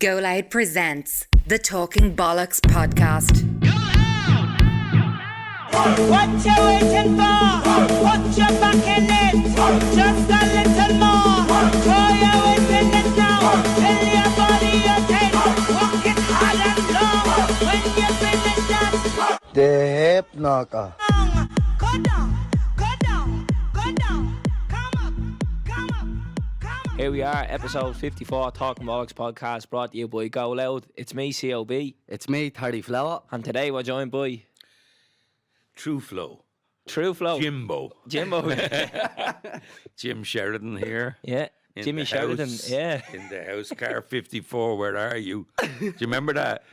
Go Loud presents the Talking Bollox podcast. What you waiting for? Put your back in it. Just a little more. Throw your weight in it now. Tell your body you're tight. Walk it hard and long. When you finish that, The hip knocker. go down, go down, go down. Come up, come up, come up. Here we are, episode 54, Talking Bollox podcast, brought to you by Go Loud. It's me, COB, It's me, 30 Flower. and today we're joined by True Flow. True Flow. Jimbo. Jimbo. Jim Sheridan here. Yeah, In Jimmy the Sheridan. house. Yeah. In the house, car 54, where are you? Do you remember that?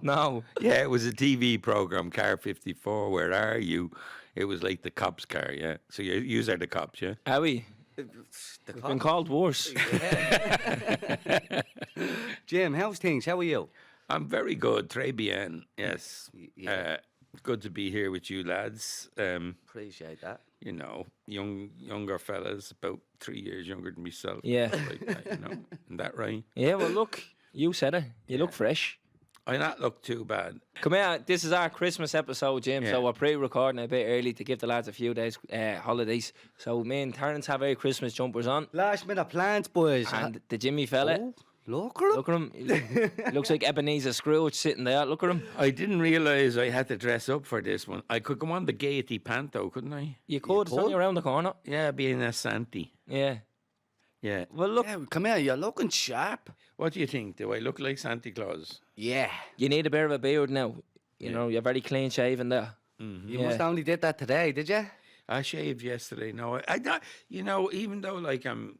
No. Yeah, it was a TV program, Car 54, where are you? It was like the cops' car, yeah. So you are the cops, yeah? Are we? We've been called worse. Jim, how's things? How are you? I'm very good, très bien, yes. Yeah. Good to be here with you lads. Appreciate that. You know, younger fellas, about 3 years younger than myself. Yeah. Like that, you know, isn't that right? Yeah, well, look, you said it. You look fresh. I not look too bad. Come here, this is our Christmas episode, Jim, Yeah. so we're pre-recording a bit early to give the lads a few days holidays. So me and Terence have our Christmas jumpers on, Last minute plans, boys. and the Jimmy fella, Oh, look at him. look at him, he looks like Ebenezer Scrooge sitting there, look at him. I didn't realise I had to dress up for this one. I could go on the Gaiety Panto, couldn't I? You could, it's only could. around the corner. Yeah, being a Santy. Yeah. Yeah. Well, look, Yeah, come here, you're looking sharp. What do you think? Do I look like Santa Claus? Yeah. you need a bit of a beard now. You know, you're very clean shaven there. You must only did that today, did you? I shaved yesterday. No, I don't. You know, even though like I'm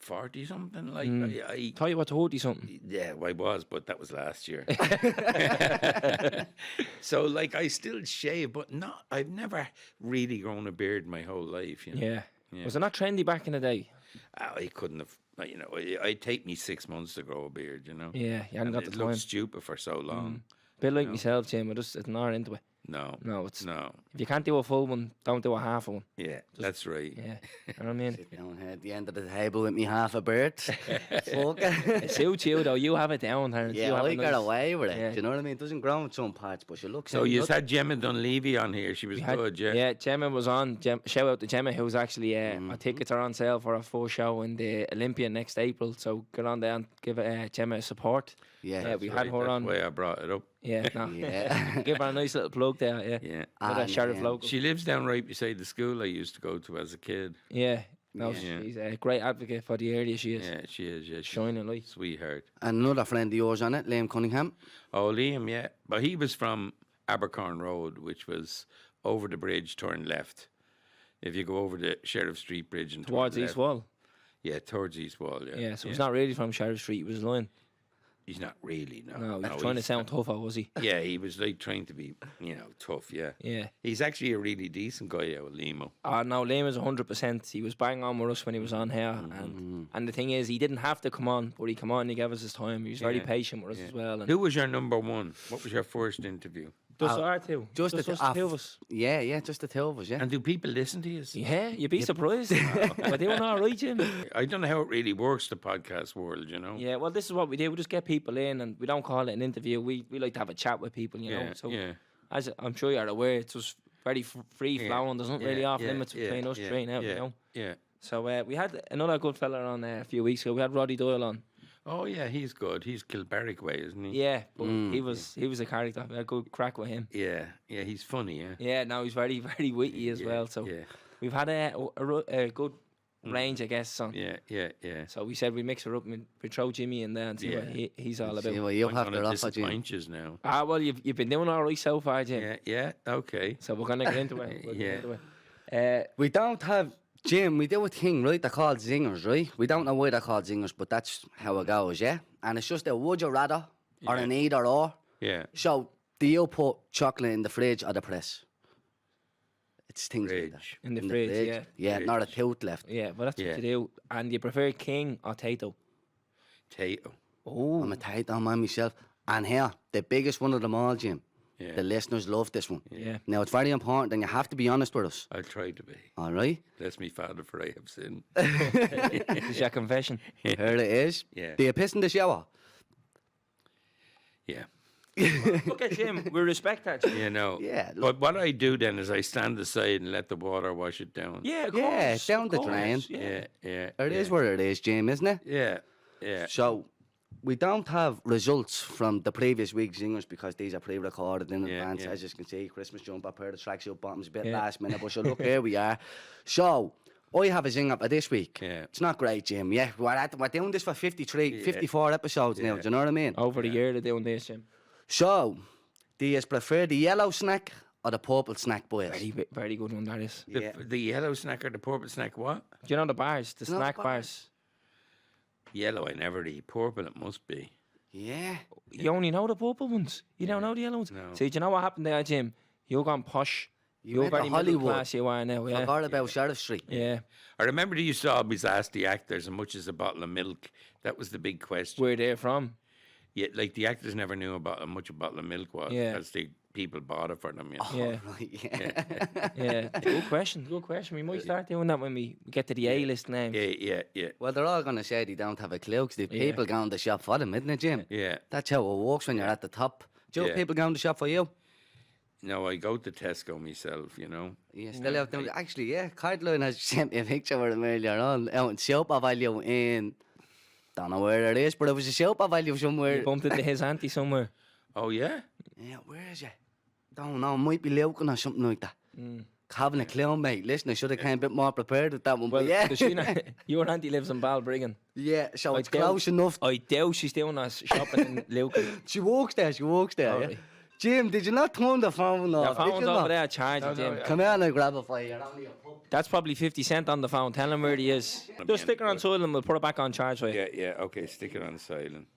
40 something, like I Tell you what, to hold you something. yeah, I was, but that was last year. So like I still shave, but not. I've never really grown a beard my whole life. You know? Yeah. Yeah. Was it not trendy back in the day? I couldn't have. You know, it'd take me 6 months to grow a beard. You know. Yeah, you hadn't And got it the time. looked stupid for so long. Bit like myself, Jim, it's not into it. No. No, it's No. if you can't do a full one, don't do a half one. Yeah, that's right. Yeah. You know what I mean? Down here at the end of the table with me half a bird. Fuck. It suits you though, you have it down, Terence. Yeah, you have I a got nice- away with it. Yeah. Do you know what I mean? It doesn't grow in some parts, but you look So you had Gemma Dunleavy on here. She was good, yeah. Yeah, Gemma was on. Shout out to Gemma, who's actually, our tickets are on sale for our full show in the Olympia next April. So get on there and give Gemma a support. Yeah, we Right, had her that's on. why I brought it up. Yeah, no. Yeah. Give her a nice little plug there, yeah. Yeah. Another sheriff yeah. local. She lives down right beside the school I used to go to as a kid. Yeah. No, Yeah. she's a great advocate for the area, she is. Yeah, she is. Yeah, she's Shining light. a sweetheart. Another friend of yours on it, Liam Cunningham. Oh, Liam, yeah. But he was from Abercorn Road, which was over the bridge, turn left. If you go over the Sheriff Street Bridge and turn Towards left. East Wall. Yeah, towards East Wall, yeah. Yeah, so he's not really from Sheriff Street, he was lying. He's not really, no. No, he was trying to he's- sound tougher, was he? Yeah, he was like trying to be, tough, yeah. Yeah. He's actually a really decent guy, out Limo. No, Liam is 100%. He was bang on with us when he was on here. And the thing is, he didn't have to come on, but he came on and he gave us his time. He was very Yeah, patient with us as well. And Who was your number one? What was your first interview? just our two. Just us the two of us. Yeah, just the two of us, yeah. And do people listen to you? Yeah, you'd be surprised. We're doing all right, Jim. I don't know how it really works, the podcast world, you know? Yeah, well, this is what we do. We just get people in and we don't call it an interview. We like to have a chat with people, you know. Yeah, So, yeah. as I'm sure you're aware, it's just very free flowing. There's not really off limits between us three now, you know. Yeah. So we had another good fella on there a few weeks ago. We had Roddy Doyle on. Oh, yeah, he's good. He's Kilbarrack way, isn't he? Yeah, but he was a character. We had a good crack with him. Yeah, he's funny, yeah. Yeah, no, he's very, very witty as well. So yeah. we've had a good range, I guess, on. Yeah. So we said we mix her up and we throw Jimmy in there and see what he's all See about. what you'll I'm have gonna to offer, Jim. disappoint yous now. Well, you've been doing all right so far, Jim. Yeah, okay. So we're gonna get into it. We'll get into it. We don't have, Jim, we do a thing, right? They're called zingers, right? We don't know why they're called zingers, but that's how it goes, yeah? And it's just a would you rather or an either or. Yeah. So, do you put chocolate in the fridge or the press? It's things like that. Fridge. In the fridge, yeah. Yeah, not a tooth left. Yeah, but that's Yeah. what you do. And you prefer king or Tato? Tato. Oh, I'm a tight on man myself. And here, the biggest one of them all, Jim. Yeah. The listeners love this one. yeah. Now, it's very important, and you have to be honest with us. I try to be. All right? Bless me, Father, for I have sinned. This is your confession. Here it is. Yeah. Do you piss in the shower? Yeah. Look at Jim. We respect that. Jim. You know. Yeah, But what I do then is I stand aside and let the water wash it down. Yeah, of Yeah, course, down of the course, drain. Yeah. Yeah. It is what it is, Jim, isn't it? Yeah. Yeah. So we don't have results from the previous week's zingers because these are pre-recorded in Yeah, advance. yeah. As you can see, Christmas jumper, pair of tracksuit bottoms, a bit Yeah. last minute. But so look, here we are. So I have a zinger for this week. Yeah. It's not great, Jim. Yeah, we're doing this for 54 episodes now. Do you know what I mean? Over the year they're doing this, Jim. So, do you prefer the yellow snack or the purple snack, boys? Very good one, that is. The yellow snack or the purple snack, what? Do you know the bars, the know snack the bars? Yellow, I never eat. Purple, it must be. Yeah. You only know the purple ones. You don't know the yellow ones. No. See, do you know what happened there, Jim? You're gone posh. You You're went to very middle Hollywood. class. You are now, yeah. Forgot about Sheriff Street. Yeah. I remember they used to always ask the actors how much is a bottle of milk. That was the big question. Where they're from. Yeah, like the actors never knew about how much a bottle of milk was Yeah. because the people bought it for them. You know? Yeah. Right, yeah. Yeah. Good question. Good question. We might start doing that when we get to the A-list names. Yeah. Well, they're all going to say they don't have a clue because the Yeah. people go in the shop for them, isn't it, Jim? Yeah. That's how it works when you're at the top. Do you have Yeah. people go in the shop for you? No, I go to Tesco myself, you know. You still have them. Actually, yeah, Cardline has sent me a picture of them earlier on out in Shopper Value in, don't know where it is, but it was a Shopper Value somewhere. You bumped into his auntie somewhere. Oh, yeah? Yeah, where is it? Don't know, might be Lucan or something like that. Having a clue, mate. Listen, I should have came a bit more prepared with that one, Well, but yeah. does she not, your auntie lives in Balbriggan. Yeah, so it's doubt- close enough. I doubt she's doing that shopping in Lucan. She walks there, yeah. Alright. Jim, did you not turn the phone off? The Did phone's you over not? there charging, Jim. Come here and I'll grab it for you. You're only a pup. That's probably 50 cent on the phone. Tell him where he is. Just stick her on silent and we'll put it back on charge for you. Yeah. Okay, stick it on silent.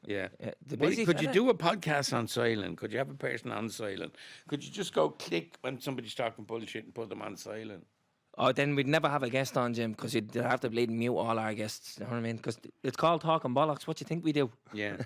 Yeah. The Well, busy could you fella. do a podcast on silent? Could you have a person on silent? Could you just go click when somebody's talking bullshit and put them on silent? Oh, then we'd never have a guest on, Jim, because you'd have to bleed mute all our guests. You know what I mean? Because it's called Talking Bollox. What do you think we do? Yeah.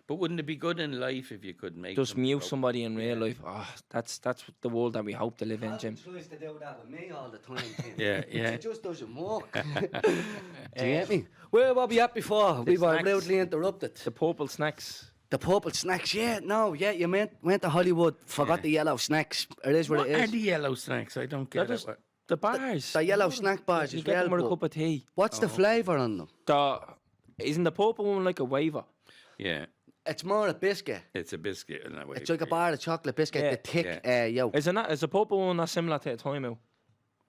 But wouldn't it be good in life if you could make Just them mute go- somebody in real life. Oh, that's the world that we hope to live in, Jim. Tries to do that with me all the time, Jim. Yeah. It just doesn't work. Do you get me? Where were we at before? We were snacks. rudely interrupted. The purple snacks. The purple snacks, yeah, you went to Hollywood, forgot the yellow snacks. It is what What it are is. the yellow snacks? I don't They're get just it. the bars. The yellow snack bars You as get well. them with a but cup of tea. what's the flavour on them? Isn't the purple one like a waver? Yeah. It's more a biscuit. It's a biscuit in that way. It's like a bar of chocolate biscuit, Yeah. the thick Yeah. yolk. Is the purple one not similar to a time out?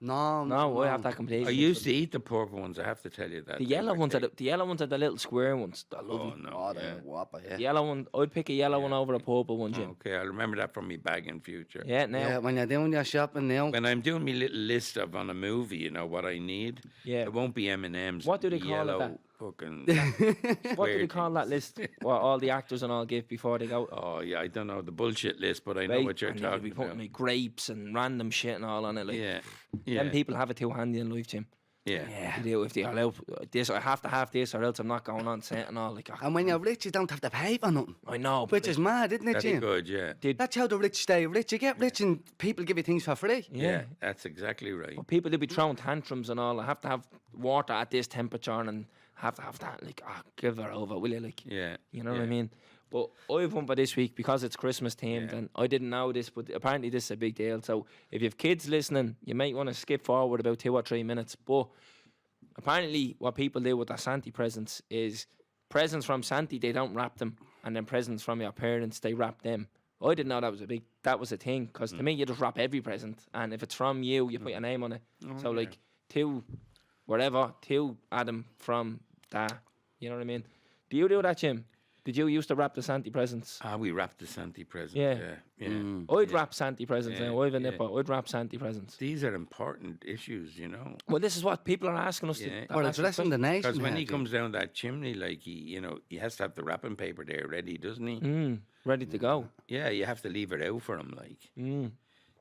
No, I have that completely. I used to eat the purple ones. I have to tell you that. The yellow ones are the yellow ones are the little square ones. They're lovely. Oh no. Oh, yeah. they're whopper, yeah. The yellow one, I'd pick a yellow one over a purple one, Jim. Okay, I'll remember that from me bag in future. Yeah, now. Yeah, when you're doing your shopping now. When I'm doing my little list of on a movie, you know what I need. Yeah. It won't be M&M's. What do they call it yellow that? Fucking. What do they call that list? What all the actors and all give before they go? Oh yeah, I don't know the bullshit list, but I know Right, what you're and you'll be talking putting about. like grapes and random shit and all on it. Like, Yeah, them yeah, people have it too handy in life, Jim. yeah. They do if they allow this. I have to have this, or else I'm not going on set and all. Like, And when you're rich, you don't have to pay for nothing. I know, Which but is mad, isn't it, That's Jim? good. Yeah, That's how the rich stay rich. You get rich and people give you things for free. yeah. That's exactly right. But people they be throwing tantrums and all. I have to have water at this temperature and have to have that. Like, give her over, will you? Like, Yeah, you know what I yeah. mean? But I've one for this week because it's Christmas themed, and I didn't know this, but apparently this is a big deal. So if you have kids listening, you might want to skip forward about 2 or 3 minutes. But apparently, what people do with their Santa presents is presents from Santa, they don't wrap them, and then presents from your parents, they wrap them. I didn't know that was a thing, because to me, you just wrap every present, and if it's from you, you put your name on it. So like to Adam from that. You know what I mean? Do you do that, Jim? Did you used to wrap the Santa presents? We wrapped the Santa present. Yeah. Yeah. I'd wrap Santa presents Yeah, now. I have a yeah. nipper. I'd wrap Santa presents. These are important issues, you know. Well, this is what people are asking us Yeah. to. Well, it's less than the nation. Because when he had, comes down that chimney, like he has to have the wrapping paper there ready, doesn't he? ready to go. Yeah, you have to leave it out for him, like.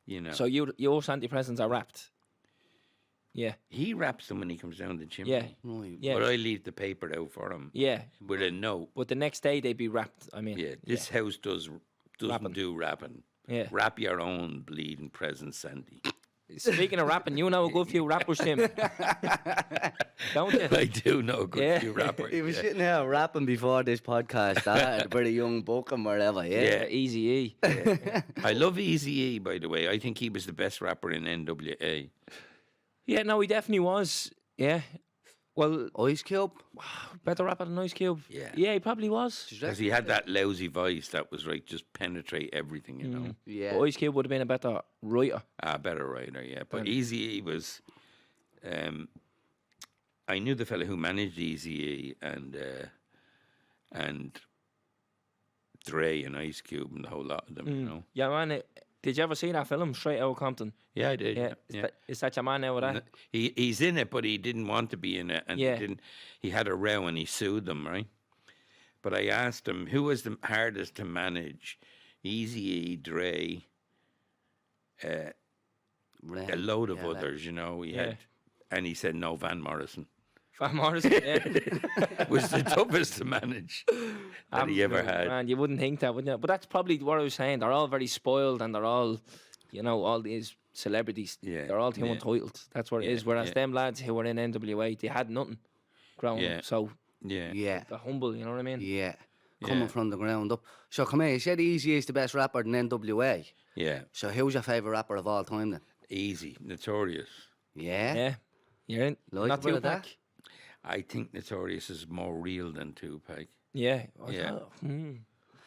You know. So your Santa presents are wrapped. Yeah, he wraps them when he comes down the chimney. yeah, Right. yeah, But I leave the paper out for him. yeah. With a note. But the next day they'd be wrapped. I mean, Yeah, this house doesn't Wrapping. do wrapping. Yeah. Wrap your own bleeding present, Sandy. Speaking of rapping, you know a good few rappers, Tim. Don't you? I do know a good Yeah. few rappers. He was yeah. sitting here rapping before this podcast. That a pretty young book and whatever. Yeah. Easy E. I love Eazy-E, by the way. I think he was the best rapper in NWA. Yeah, no, he definitely was. Yeah. Well, Ice Cube. better rapper than Ice Cube. Yeah. Yeah, he probably was. Because he had that lousy voice that was like just penetrate everything, you know. Yeah. But Ice Cube would have been a better writer. Better writer, yeah. But Eazy-E was... I knew the fella who managed Eazy-E and Dre and Ice Cube and the whole lot of them, you know. Yeah, man. Did you ever see that film, Straight Outta Compton? Yeah, I did. Yeah. Yeah. Is that your man now with that? He's in it, but he didn't want to be in it, and Yeah. he had a row and he sued them, right? But I asked him who was the hardest to manage, Eazy-E, Dre, a load of others, you know. He had, and he said no, Van Morrison Van Morrison, yeah. was the toughest to manage that he ever had. Man, you wouldn't think that, wouldn't you? But that's probably what I was saying. They're all very spoiled and they're all, you know, all these celebrities. Yeah, They're all too yeah. entitled. That's what it is. Whereas yeah. them lads who were in NWA, they had nothing growing Yeah. up. So Yeah, Yeah. they're humble, you know what I mean? Yeah. Coming Yeah. from the ground up. So come here, you said Easy is the best rapper in NWA. yeah. So who's your favourite rapper of all time then? Easy, Notorious. Yeah. Yeah. You're in. Like Not a bit of Tupac. that? I think Notorious is more real than Tupac. Yeah. Yeah.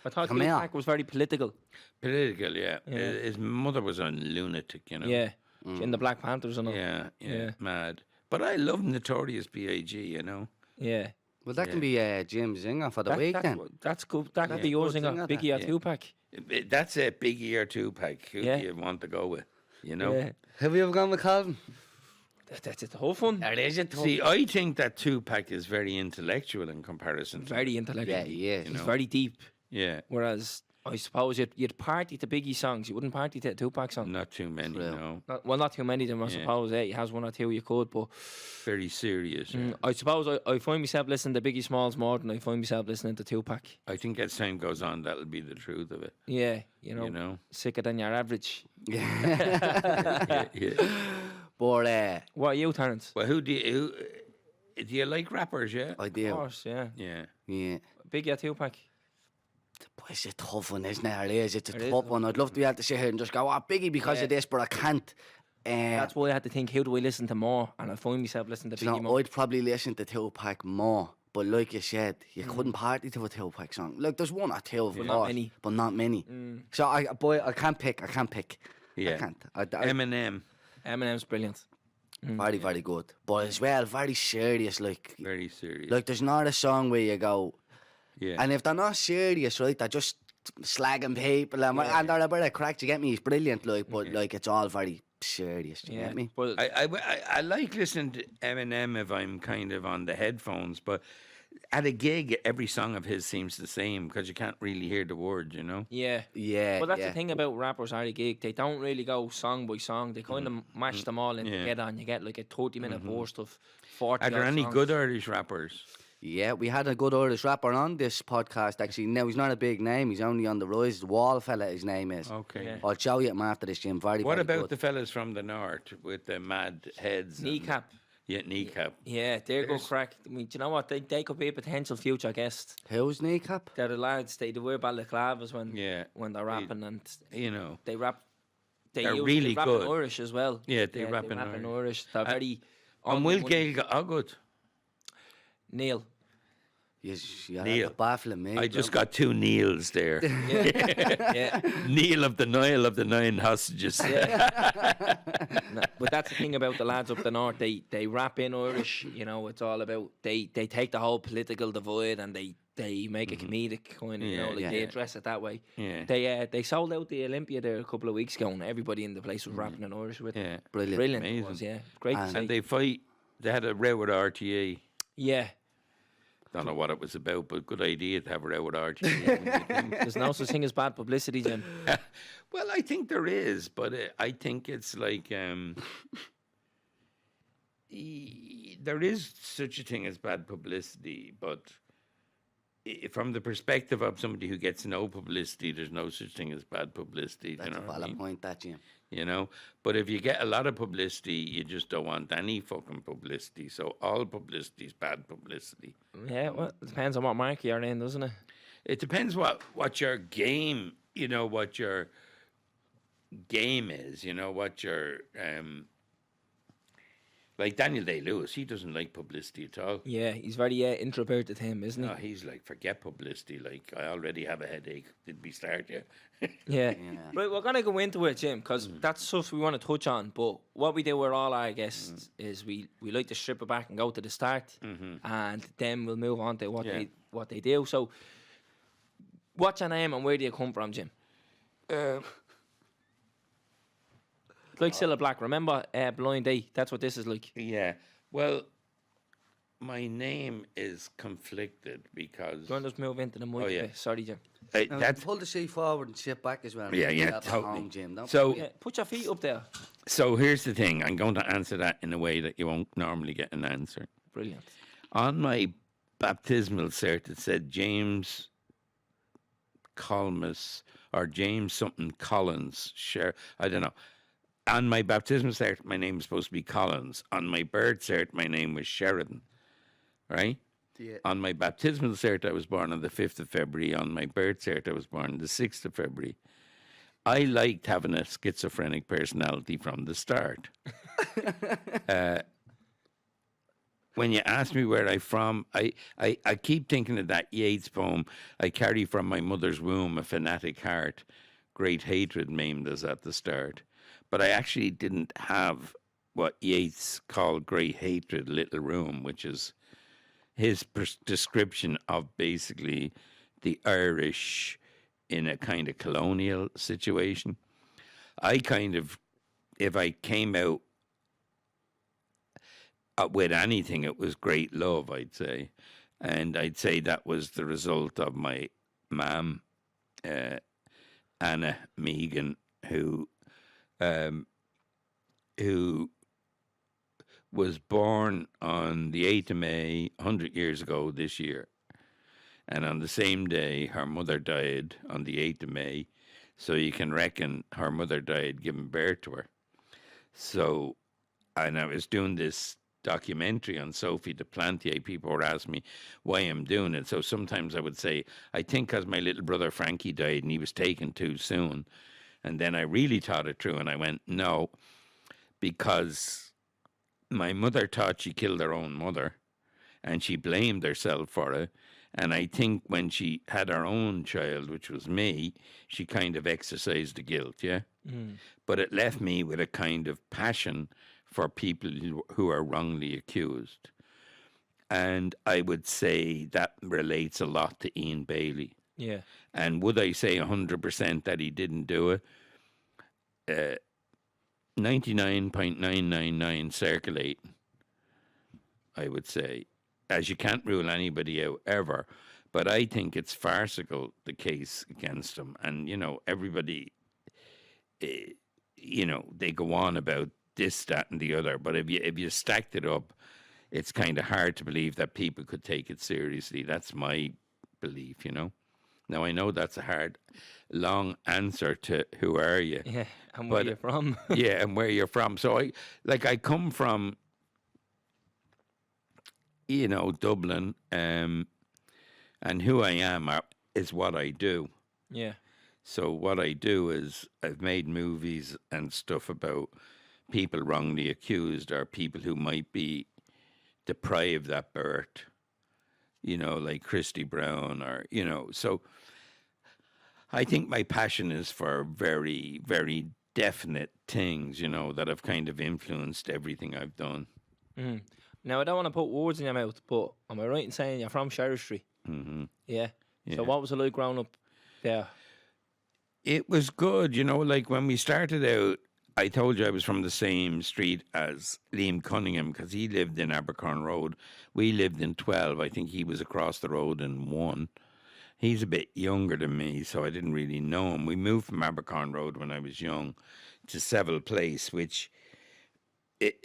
I thought Come here. Tupac was very political. Political, yeah. His mother was a lunatic, you know. Yeah. In the Black Panthers and all. Yeah, Yeah. mad. But I love Notorious B.I.G., you know. Yeah. Well, that can be Jim Zinger for the That- week that's, then. that's good. That could be yours, good Zinger. singer, Biggie or that. Tupac. That's a Biggie or Tupac. Who Yeah. do you want to go with? You know? Yeah. Have you ever gone with Calvin? That's a tough one. It is a tough. See, I think that Tupac is very intellectual in comparison to... Very intellectual. Yeah, he is. He's know. very deep. Yeah, Whereas I suppose you'd party to Biggie songs. You wouldn't party to a Tupac song. not too many, True. no. Not too many of them, I Yeah. suppose. He has one or two you could, but Very serious. Yeah. I suppose I find myself listening to Biggie Smalls more than I find myself listening to Tupac. I think as time goes on, that'll be the truth of it. Yeah, you know, You know? sicker than your average. Yeah, yeah. But What are you, Terence? Well, do you like rappers, yeah? I Of do. course, yeah. Yeah. Yeah. Biggie or Tupac? But it's a tough one, isn't it? It is. It's a It is tough tough. one. I'd love to be able to sit here and just go, oh, Biggie because Yeah. of this, but I can't. That's why I had to think, who do I listen to more? And I find myself listening to You Biggie know, more. I'd probably listen to Tupac more. But like you said, you couldn't party to a Tupac song. Like, there's one or two, of But course, not many. But not many. So, I can't pick. I Yeah. can't. Eminem, Eminem's brilliant. Very, very good. But as well, very serious. Like, very serious. there's not a song where you go, yeah. and if they're not serious, right, they're just slagging people and they're a bit of crack. Do you get me? He's brilliant, like, but like it's all very serious. Do you get me? But I like listening to Eminem if I'm kind of on the headphones, but at a gig, every song of his seems the same because you can't really hear the words, you know? yeah. Yeah. Well, that's yeah. the thing about rappers at a gig. They don't really go song by song. They kind of mash them all in Yeah. together, and you get like a 30-minute burst of 40. Are there odd any songs. good Irish rappers? Yeah, we had a good Irish rapper on this podcast, actually. Now, he's not a big name. He's only on the rise. The Wall fella, his name is. Okay. Yeah. I'll show you him after this, Jim. Very, What very about good. the fellas from the north with the mad heads? and- Kneecap? Yeah, kneecap. Yeah, they're good There's- crack. I mean, do you know what? They could be a potential future guest. Who's Kneecap? They're the lads. They wear balaclavas when Yeah. they're rapping, and You know. they rap. They're usually really rap good. in Irish as well. Yeah, they rap in Irish. They're very. And on Will the money. Gail got oh, good. Neil. You're Neil. baffling me. I just got two Neils there. Yeah. Neil of the Nile of the Nine Hostages. No, but that's the thing about the lads up the north. They rap in Irish. You know, it's all about they take the whole political divide and they make a comedic kind of, you know, Yeah, like they yeah. address it that way. Yeah. They sold out the Olympia there a couple of weeks ago, and everybody in the place was rapping in Irish with. Yeah. Brilliant. Brilliant, it Amazing. was, yeah, great to And see. And they fight. They had a row with RTA. Yeah, Don't know what it was about, but good idea to have a row with RTA. there's no such thing as bad publicity, Jim. Well, I think there is, but I think it's like there is such a thing as bad publicity, but from the perspective of somebody who gets no publicity, there's no such thing as bad publicity. That's you know a what I valid mean? point, that, Jim. You know, but if you get a lot of publicity, you just don't want any fucking publicity. So all publicity is bad publicity. Yeah, well, it depends on what market you're in, doesn't it? It depends what your game, you know, what your game is, you know, what your like Daniel Day-Lewis, he doesn't like publicity at all. Yeah, he's very introverted him, isn't he? No, he's like, forget publicity. Like, I already have a headache. Did we start yet? Yeah. Right, we're going to go into it, Jim, because that's stuff we want to touch on. But what we do with all our guests is we like to strip it back and go to the start, and then we'll move on to what they do. So, what's your name and where do you come from, Jim? Like Cilla Black. Remember Blind Date? That's what this is like. Yeah. Well, my name is conflicted because... Do you want to just move into the mic? Oh, yeah. Sorry, Jim. Now, that's pull the seat forward and sit back as well. Yeah, yeah, That's totally. home, Jim. Don't so. Yeah, put your feet up there. So here's the thing. I'm going to answer that in a way that you won't normally get an answer. Brilliant. On my baptismal cert, it said James Colmus or James something Collins. I don't know. On my baptismal cert, my name was supposed to be Collins. On my birth cert, my name was Sheridan. Right? Yeah. On my baptismal cert, I was born on the 5th of February. On my birth cert, I was born on the 6th of February. I liked having a schizophrenic personality from the start. When you ask me where I'm from, I keep thinking of that Yeats poem, I carry from my mother's womb a fanatic heart, great hatred maimed us at the start. But I actually didn't have what Yeats called great hatred, little room, which is his description of basically the Irish in a kind of colonial situation. I kind of, if I came out with anything, it was great love, I'd say. And I'd say that was the result of my mum, Anna Megan, who was born on the 8th of May, 100 years ago this year. And on the same day, her mother died on the 8th of May. So you can reckon her mother died giving birth to her. So, and I was doing this documentary on Sophie de Plantier. People were asking me why I'm doing it. So sometimes I would say, I think because my little brother Frankie died and he was taken too soon. And then I really thought it through and I went, no, because my mother thought she killed her own mother and she blamed herself for it. And I think when she had her own child, which was me, she kind of exercised the guilt, yeah? But it left me with a kind of passion for people who are wrongly accused. And I would say that relates a lot to Ian Bailey. Yeah. And would I say 100% that he didn't do it? 99.999 circulating, I would say, as you can't rule anybody out ever. But I think it's farcical, the case against him. And, you know, everybody, you know, they go on about this, that, and the other. But if you stacked it up, it's kind of hard to believe that people could take it seriously. That's my belief, you know. Now, I know that's a hard, long answer to who are you? Yeah, and where you're from. Yeah, and where you're from. So, I come from, you know, Dublin, and who I am is what I do. Yeah. So what I do is I've made movies and stuff about people wrongly accused or people who might be deprived at birth, you know, like Christy Brown or, you know. So I think my passion is for very, very definite things, you know, that have kind of influenced everything I've done. Mm. Now, I don't want to put words in your mouth, but am I right in saying you're from Sherry Street? Mm-hmm. Yeah. Yeah. So what was it like growing up there? It was good, you know, like when we started out, I told you I was from the same street as Liam Cunningham because he lived in Abercorn Road. We lived in 12. I think he was across the road in 1. He's a bit younger than me, so I didn't really know him. We moved from Abercorn Road when I was young to Seville Place, which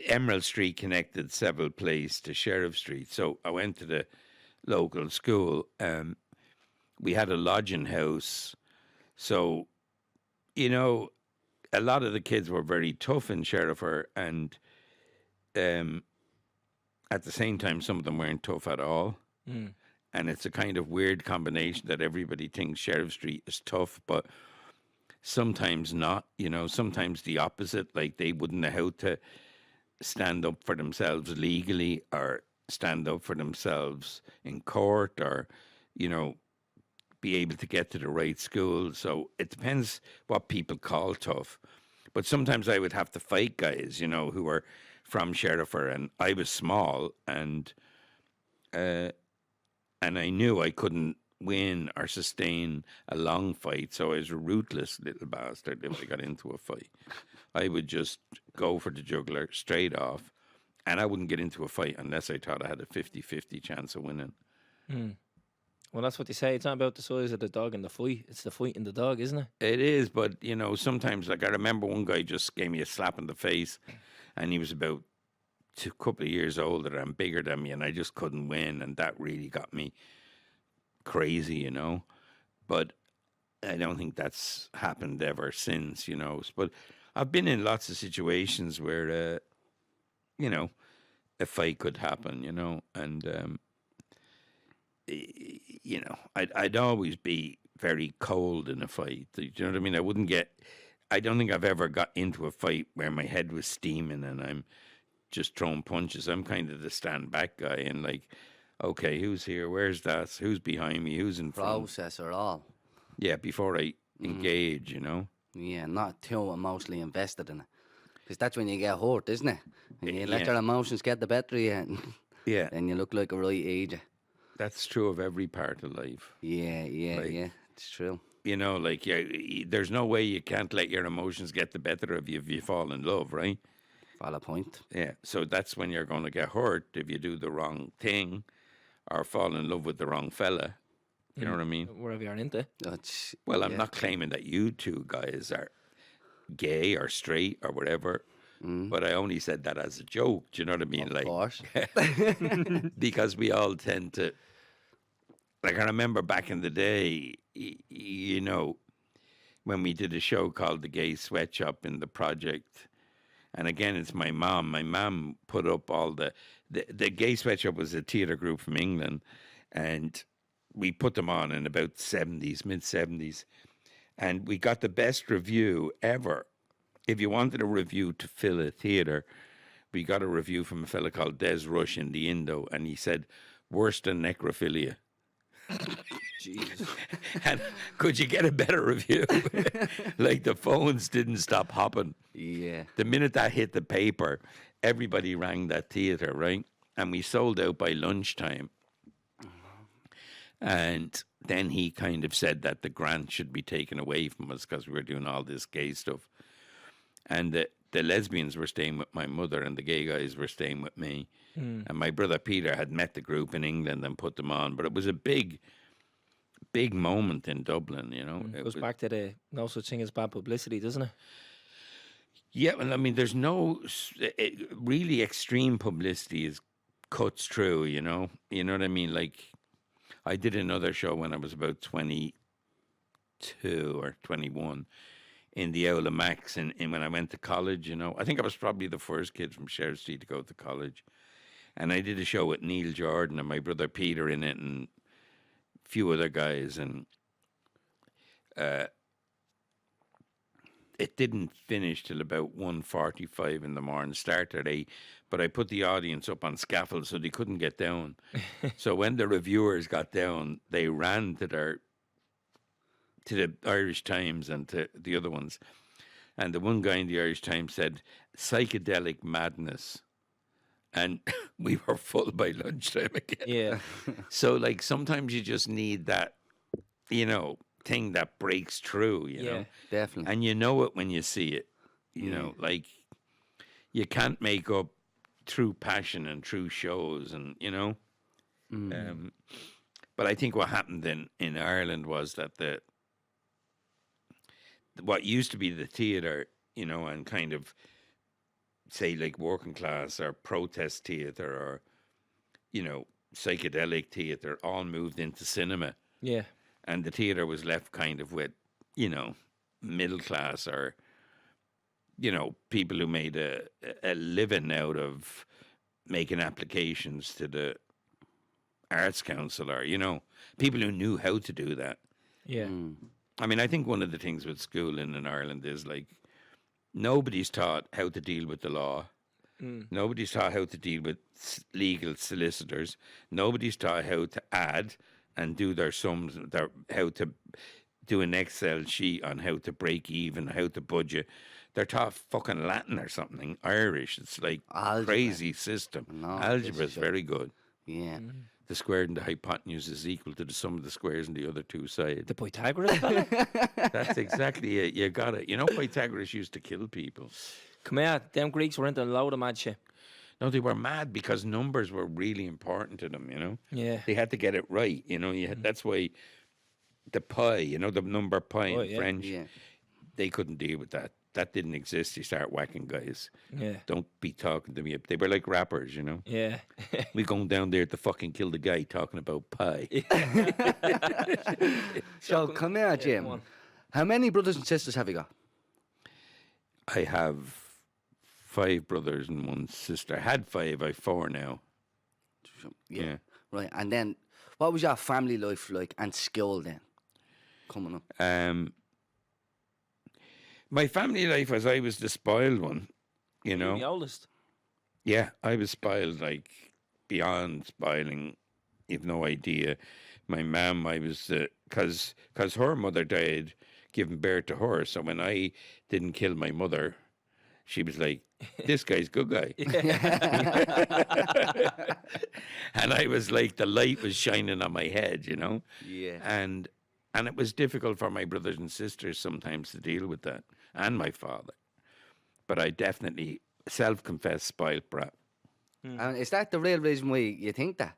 Emerald Street connected Seville Place to Sheriff Street. So I went to the local school. we had a lodging house. So, you know, a lot of the kids were very tough in Sheridan, and at the same time, some of them weren't tough at all. And it's a kind of weird combination that everybody thinks Sheriff Street is tough, but sometimes not. You know, sometimes the opposite. Like they wouldn't know how to stand up for themselves legally, or stand up for themselves in court, or, you know, be able to get to the right school. So it depends what people call tough. But sometimes I would have to fight guys, you know, who were from Sheridan, and I was small, and I knew I couldn't win or sustain a long fight, so I was a ruthless little bastard if I got into a fight. I would just go for the jugular straight off, and I wouldn't get into a fight unless I thought I had a 50-50 chance of winning. Well, that's what they say. It's not about the size of the dog and the fight. It's the fight in the dog, isn't it? It is, but, you know, sometimes, like, I remember one guy just gave me a slap in the face, and he was about a couple of years older and bigger than me, and I just couldn't win, and that really got me crazy, you know. But I don't think that's happened ever since, you know. But I've been in lots of situations where, you know, a fight could happen, you know, and, you know, I'd always be very cold in a fight. Do you know what I mean? I don't think I've ever got into a fight where my head was steaming and I'm just throwing punches. I'm kind of the stand back guy and like, okay, who's here? Where's that? Who's behind me? Who's in front? Process or all. Yeah, before I engage, you know. Yeah, not too emotionally invested in it. Because that's when you get hurt, isn't it? And you let Yeah. your emotions get the better of you, and Yeah, then you look like a right age. that's true of every part of life. Yeah, Like- yeah, it's true. You know, like, yeah, there's no way you can't let your emotions get the better of you if you fall in love, right? Valid point. Yeah, so that's when you're going to get hurt if you do the wrong thing or fall in love with the wrong fella. You know what I mean? Wherever you're into. Well, I'm not claiming that you two guys are gay or straight or whatever, but I only said that as a joke. Do you know what I mean? Of course. Because we all tend to, like, I remember back in the day, you know, when we did a show called The Gay Sweatshop in the project. And again, it's my mom. My mom put up all the Gay Sweatshop was a theatre group from England, and we put them on in about the 70s, mid-70s. And we got the best review ever. If you wanted a review to fill a theatre, we got a review from a fella called Des Rush in the Indo, and he said, worse than necrophilia. Jesus. And could you get a better review? Like, the phones didn't stop hopping. Yeah. The minute that hit the paper, everybody rang that theatre, right? And we sold out by lunchtime. And then he kind of said that the grant should be taken away from us because we were doing all this gay stuff. And the lesbians were staying with my mother and the gay guys were staying with me. And my brother Peter had met the group in England and put them on. But it was a big moment in Dublin, you know. It goes back to the no such thing as bad publicity, doesn't it? Yeah, well, I mean, there's no really extreme publicity cuts through, you know. You know what I mean? Like, I did another show when I was about 22 or 21 in the Aula Max, and when I went to college, you know. I think I was probably the first kid from Sheridan Street to go to college. And I did a show with Neil Jordan and my brother Peter in it and a few other guys, and it didn't finish till about 1:45 in the morning, start at 8, but I put the audience up on scaffold so they couldn't get down. So when the reviewers got down, they ran to the Irish Times and to the other ones. And the one guy in the Irish Times said, psychedelic madness. And we were full by lunchtime again. Yeah. So, like, sometimes you just need that, you know, thing that breaks through, you know. Definitely. And you know it when you see it. You know, like, you can't make up true passion and true shows, and, you know. But I think what happened in Ireland was that what used to be the theatre, you know, and kind of, say, like working class or protest theatre or, you know, psychedelic theatre, all moved into cinema. Yeah. and the theatre was left kind of with, you know, middle class or, you know, people who made a living out of making applications to the Arts Council, or, you know, people who knew how to do that. Yeah. I mean, I think one of the things with schooling in Ireland is like nobody's taught how to deal with the law. Nobody's taught how to deal with legal solicitors. Nobody's taught how to add and do their sums, how to do an Excel sheet on how to break even, how to budget. They're taught fucking Latin or something, Irish. It's like Algebra. crazy system. No, Algebra this is is very good. Yeah. The square and the hypotenuse is equal to the sum of the squares on the other two sides. The Pythagoras fella? That's exactly it. You got it. You know, Pythagoras used to kill people. Come here, them Greeks were into a load of mad shit. No, they were mad because numbers were really important to them, you know? Yeah. They had to get it right, you know? That's why the pi, you know, the number pi in yeah. French, Yeah. they couldn't deal with that. That didn't exist. They start whacking guys. Yeah. Don't be talking to me. They were like rappers, you know? Yeah. We going down there to fucking kill the guy talking about pi. So come here, Jim. come on. How many brothers and sisters have you got? I have 5 brothers and 1 sister. I had 5. I've 4 now. Yeah. Right. And then, what was your family life like and school then? Coming up. My family life was I was the spoiled one, you know. The oldest. Yeah, I was spoiled, like, beyond spoiling. You've no idea. My mum, I was, because her mother died giving birth to her. So when I didn't kill my mother, she was like, this guy's a good guy. And I was like, the light was shining on my head, you know. Yeah. And it was difficult for my brothers and sisters sometimes to deal with that, and my father. But I definitely self-confessed spoiled brat. And is that the real reason why you think that?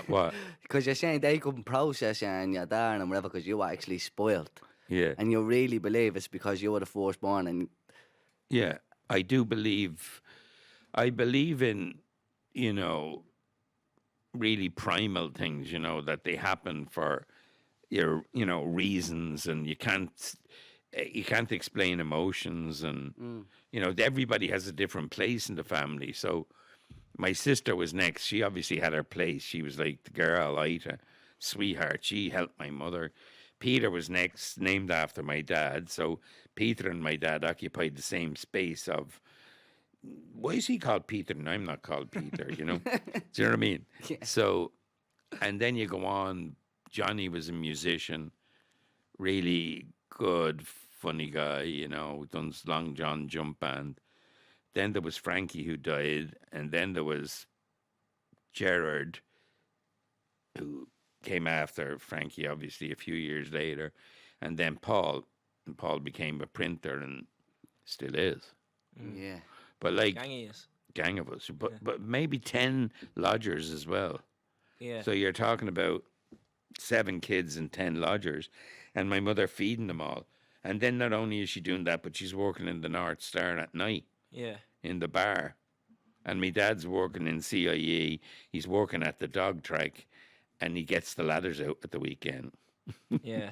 What? Because you're saying they couldn't process you and your dad and whatever because you were actually spoiled. Yeah. And you really believe it's because you were the firstborn and Yeah, I do believe. I believe in, you know, really primal things. You know, that they happen for your, you know, reasons, and you can't explain emotions, and you know, everybody has a different place in the family. So my sister was next. She obviously had her place. She was like the girl, Ida, sweetheart. She helped my mother. Peter was next, named after my dad. So Peter and my dad occupied the same space of, why is he called Peter and I'm not called Peter, you know? Do you know what I mean? Yeah. So, and then you go on, Johnny was a musician, really good, funny guy, you know, done Long John Jump Band. Then there was Frankie who died, and then there was Gerard, who came after Frankie, obviously, a few years later, and then Paul. And Paul became a printer and still is. yeah. But like, Gang of us. But maybe 10 lodgers as well. Yeah. So you're talking about 7 kids and 10 lodgers, and my mother feeding them all. And then not only is she doing that, but she's working in the North Star at night. Yeah. In the bar. And my dad's working in CIE. He's working at the dog track, and he gets the ladders out at the weekend. Yeah.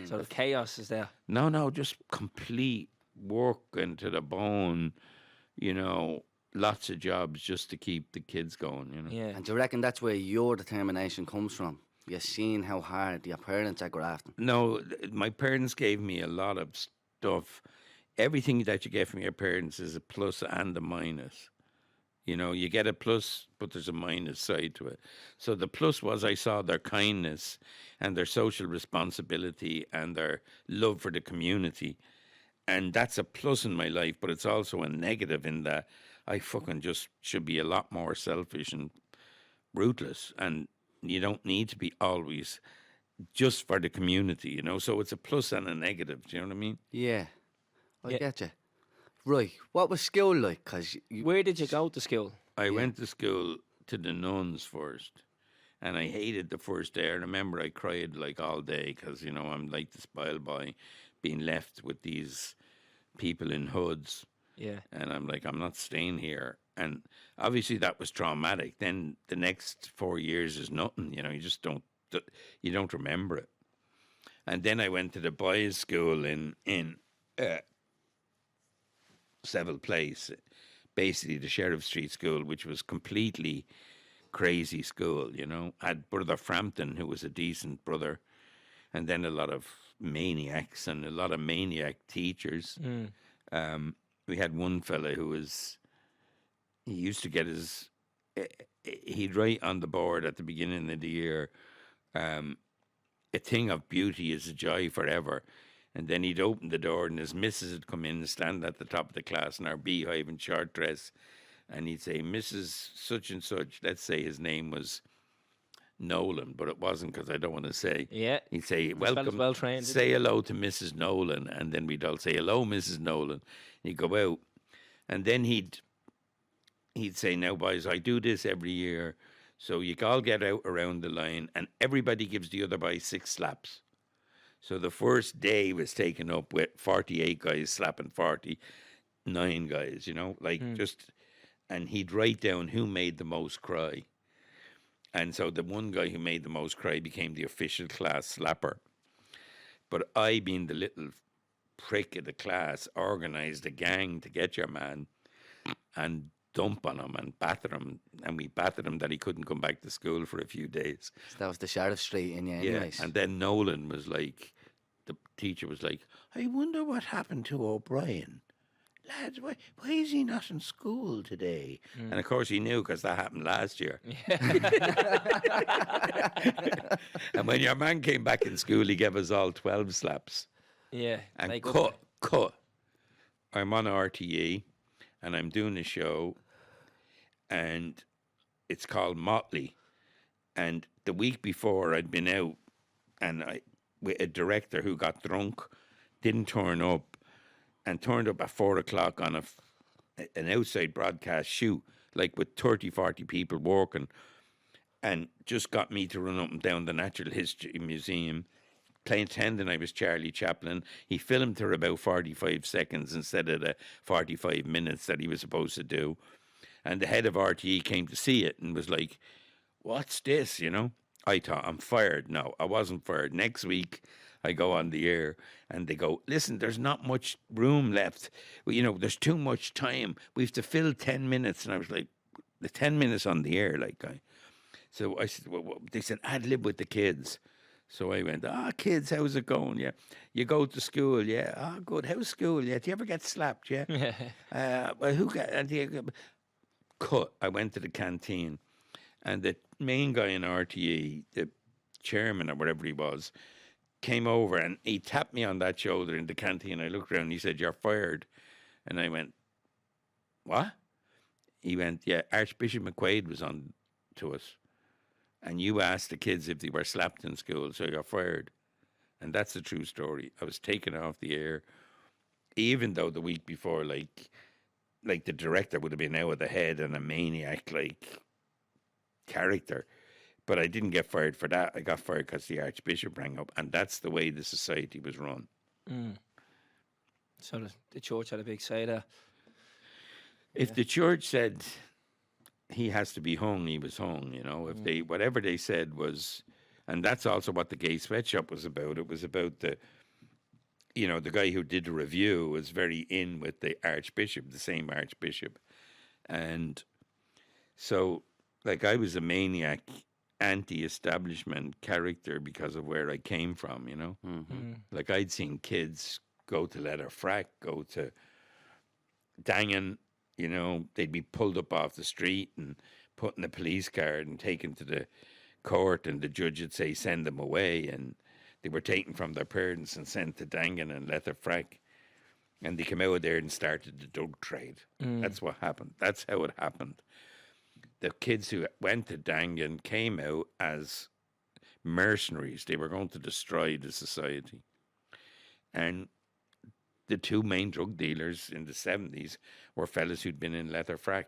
So the chaos is there. No, just complete working to the bone, you know, lots of jobs just to keep the kids going, you know. Yeah. And do you reckon that's where your determination comes from? You're seeing how hard your parents are grafting. No, my parents gave me a lot of stuff. Everything that you get from your parents is a plus and a minus. You know, you get a plus, but there's a minus side to it. So the plus was I saw their kindness and their social responsibility and their love for the community. And that's a plus in my life, but it's also a negative in that I fucking just should be a lot more selfish and ruthless. And you don't need to be always just for the community, you know. So it's a plus and a negative, do you know what I mean? Yeah. I Yeah. get you. Right. What was school like? Because Where did you go to school? I went to school to the nuns first, and I hated the first day. I remember I cried like all day because, you know, I'm like the spoiled boy being left with these people in hoods. Yeah. And I'm like, I'm not staying here. And obviously that was traumatic. Then the next 4 years is nothing, you know, you just don't remember it. And then I went to the boys' school in Seville Place, basically the Sheriff Street School, which was completely crazy school, you know. I had Brother Frampton, who was a decent brother, and then a lot of maniacs and a lot of maniac teachers. We had one fella who he used to get he'd write on the board at the beginning of the year, a thing of beauty is a joy forever. And then he'd open the door and his missus would come in and stand at the top of the class in our beehive and short dress. And he'd say, Mrs. Such and Such, let's say his name was Nolan, but it wasn't because I don't want to say. Yeah. He'd say, This fella's welcome, well trained, say hello to Mrs. Nolan. And then we'd all say, hello, Mrs. Nolan. He'd go out. And then he'd say, now, boys, I do this every year. So you all get out around the line and everybody gives the other boy 6 slaps. So the first day was taken up with 48 guys slapping 49 guys, you know, and he'd write down who made the most cry. And so the one guy who made the most cry became the official class slapper. But I, being the little prick of the class, organised a gang to get your man and dump on him and batter him. And we battered him that he couldn't come back to school for a few days. So that was the Sheriff Street in you anyways. And then Nolan was like, the teacher was like, I wonder what happened to O'Brien. Lads, why is he not in school today? And of course he knew because that happened last year. And when your man came back in school, he gave us all 12 slaps. Yeah. And like cut. I'm on RTE and I'm doing a show and it's called Motley. And the week before I'd been out and with a director who got drunk, didn't turn up, and turned up at 4 o'clock on an outside broadcast shoot, like with 30, 40 people working, and just got me to run up and down the Natural History Museum, pretending I was Charlie Chaplin. He filmed her about 45 seconds instead of the 45 minutes that he was supposed to do. And the head of RTE came to see it and was like, what's this, you know? I thought, I'm fired. No, I wasn't fired. Next week, I go on the air and they go, listen, there's not much room left. Well, you know, there's too much time. We have to fill 10 minutes. And I was like, the 10 minutes on the air, like, so I said, well, they said, ad-lib with the kids. So I went, kids, how's it going? Yeah. You go to school? Yeah. Good. How's school? Yeah. Do you ever get slapped? Yeah. Well, who got, cut. I went to the canteen and the main guy in RTE, the chairman or whatever he was, came over and he tapped me on that shoulder in the canteen. I looked around and he said, you're fired. And I went, what? He went, yeah, Archbishop McQuaid was on to us. And you asked the kids if they were slapped in school, so you're fired. And that's the true story. I was taken off the air, even though the week before, like the director would have been out of the head and a maniac, like, character. But I didn't get fired for that. I got fired because the Archbishop rang up, and that's the way the society was run. So the church had a big say there. If the church said he has to be hung, he was hung, you know. If they, whatever they said was, and that's also what the gay sweatshop was about. It was about the guy who did the review was very in with the Archbishop, the same Archbishop. And so, like, I was a maniac, anti-establishment character because of where I came from, you know. Like, I'd seen kids go to Letterfrack, go to Dangan, you know, they'd be pulled up off the street and put in a police car and taken to the court, and the judge would say, send them away. And they were taken from their parents and sent to Dangan and Letterfrack. And they came out of there and started the drug trade. That's what happened. That's how it happened. The kids who went to Dangan came out as mercenaries. They were going to destroy the society. And the two main drug dealers in the 70s were fellas who'd been in Letterfrack.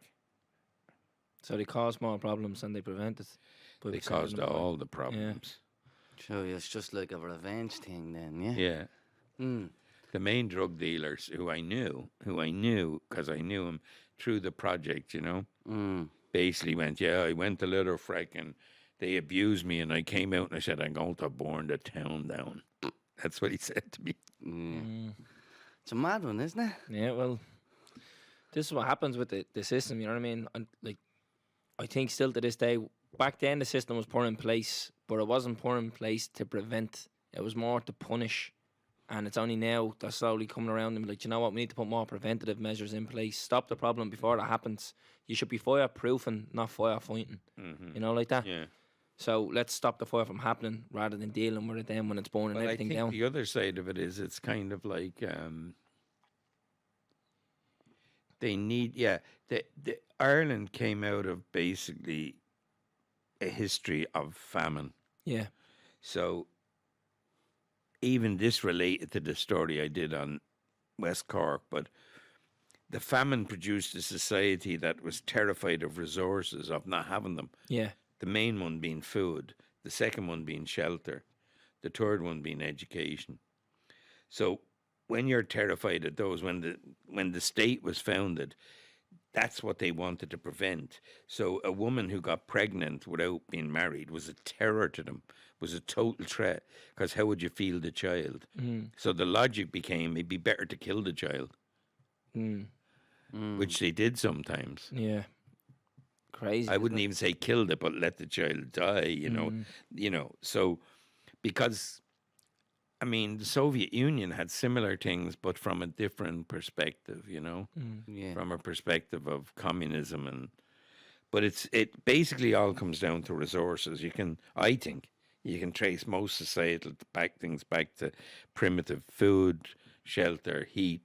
So they caused more problems than they prevented. They caused all the problems. So it's just like a revenge thing then, yeah? Yeah. The main drug dealers who I knew because I knew him through the project, you know, basically went, I went to Letterfrack and they abused me, and I came out and I said, I'm going to burn the town down. That's what he said to me. It's a mad one, isn't it? Yeah, well, this is what happens with the system, you know what I mean? And like, I think still to this day, back then the system was put in place, but it wasn't put in place to prevent. It was more to punish. And it's only now they're slowly coming around and be like, you know what, we need to put more preventative measures in place. Stop the problem before that happens. You should be fire-proofing, not fire-fighting. You know, like that. Yeah. So let's stop the fire from happening rather than dealing with it then when it's burning But I everything think down. the other side of it is it's kind of like they need, the Ireland came out of basically a history of famine. Yeah. So even this related to the story I did on West Cork, but the famine produced a society that was terrified of resources, of not having them. Yeah. The main one being food, the second one being shelter, the third one being education. So when you're terrified of those, when the state was founded, that's what they wanted to prevent. So a woman who got pregnant without being married was a terror to them, was a total threat, because how would you feel the child? So the logic became it'd be better to kill the child, which they did sometimes. Yeah. Crazy. I wouldn't even say killed it, but let the child die, you know. So because, I mean, the Soviet Union had similar things, but from a different perspective, you know, Yeah. from a perspective of communism. But it basically all comes down to resources. I think you can trace most societal things back to primitive food, shelter, heat,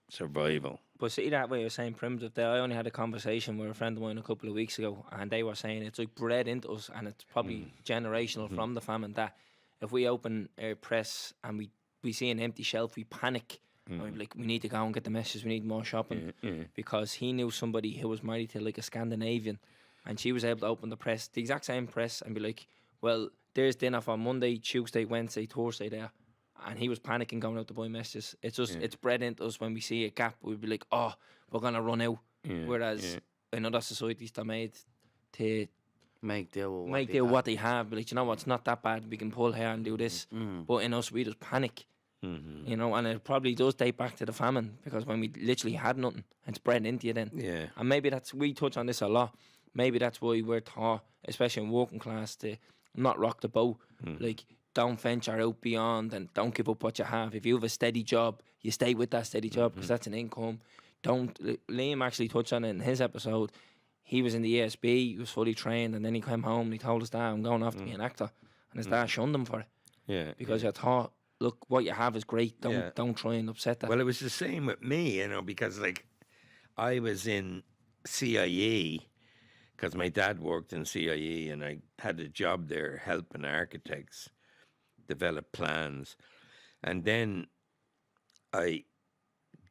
survival. But see that way you're saying primitive there. I only had a conversation with a friend of mine a couple of weeks ago, and they were saying it's like bred into us, and it's probably generational from the famine, that if we open our press and we see an empty shelf, we panic. And we're like, we need to go and get the messages, we need more shopping. Because he knew somebody who was married to like a Scandinavian, and she was able to open the press, the exact same press, and be like, well, there's dinner for Monday, Tuesday, Wednesday, Thursday there. And he was panicking going out to buy messages. It's just, it's bred into us. When we see a gap, we'd be like, oh, we're going to run out. Whereas in other societies, they're made to Make deal with make do what they have. But like, you know what, it's not that bad. We can pull here and do this. But in us, we just panic. You know, and it probably does date back to the famine, because when we literally had nothing, it's bred into you then. Yeah. And maybe we touch on this a lot. Maybe that's why we're taught, especially in working class, to not rock the boat. Like, don't venture out beyond and don't give up what you have. If you have a steady job, you stay with that steady job, because that's an income. Liam actually touched on it in his episode. He was in the ESB, he was fully trained, and then he came home and he told his dad, I'm going off to be an actor. And his dad shunned him for it. Yeah. Because you're taught, look, what you have is great. Don't try and upset that. Well, it was the same with me, you know, because like I was in CIE because my dad worked in CIE, and I had a job there helping architects develop plans. And then I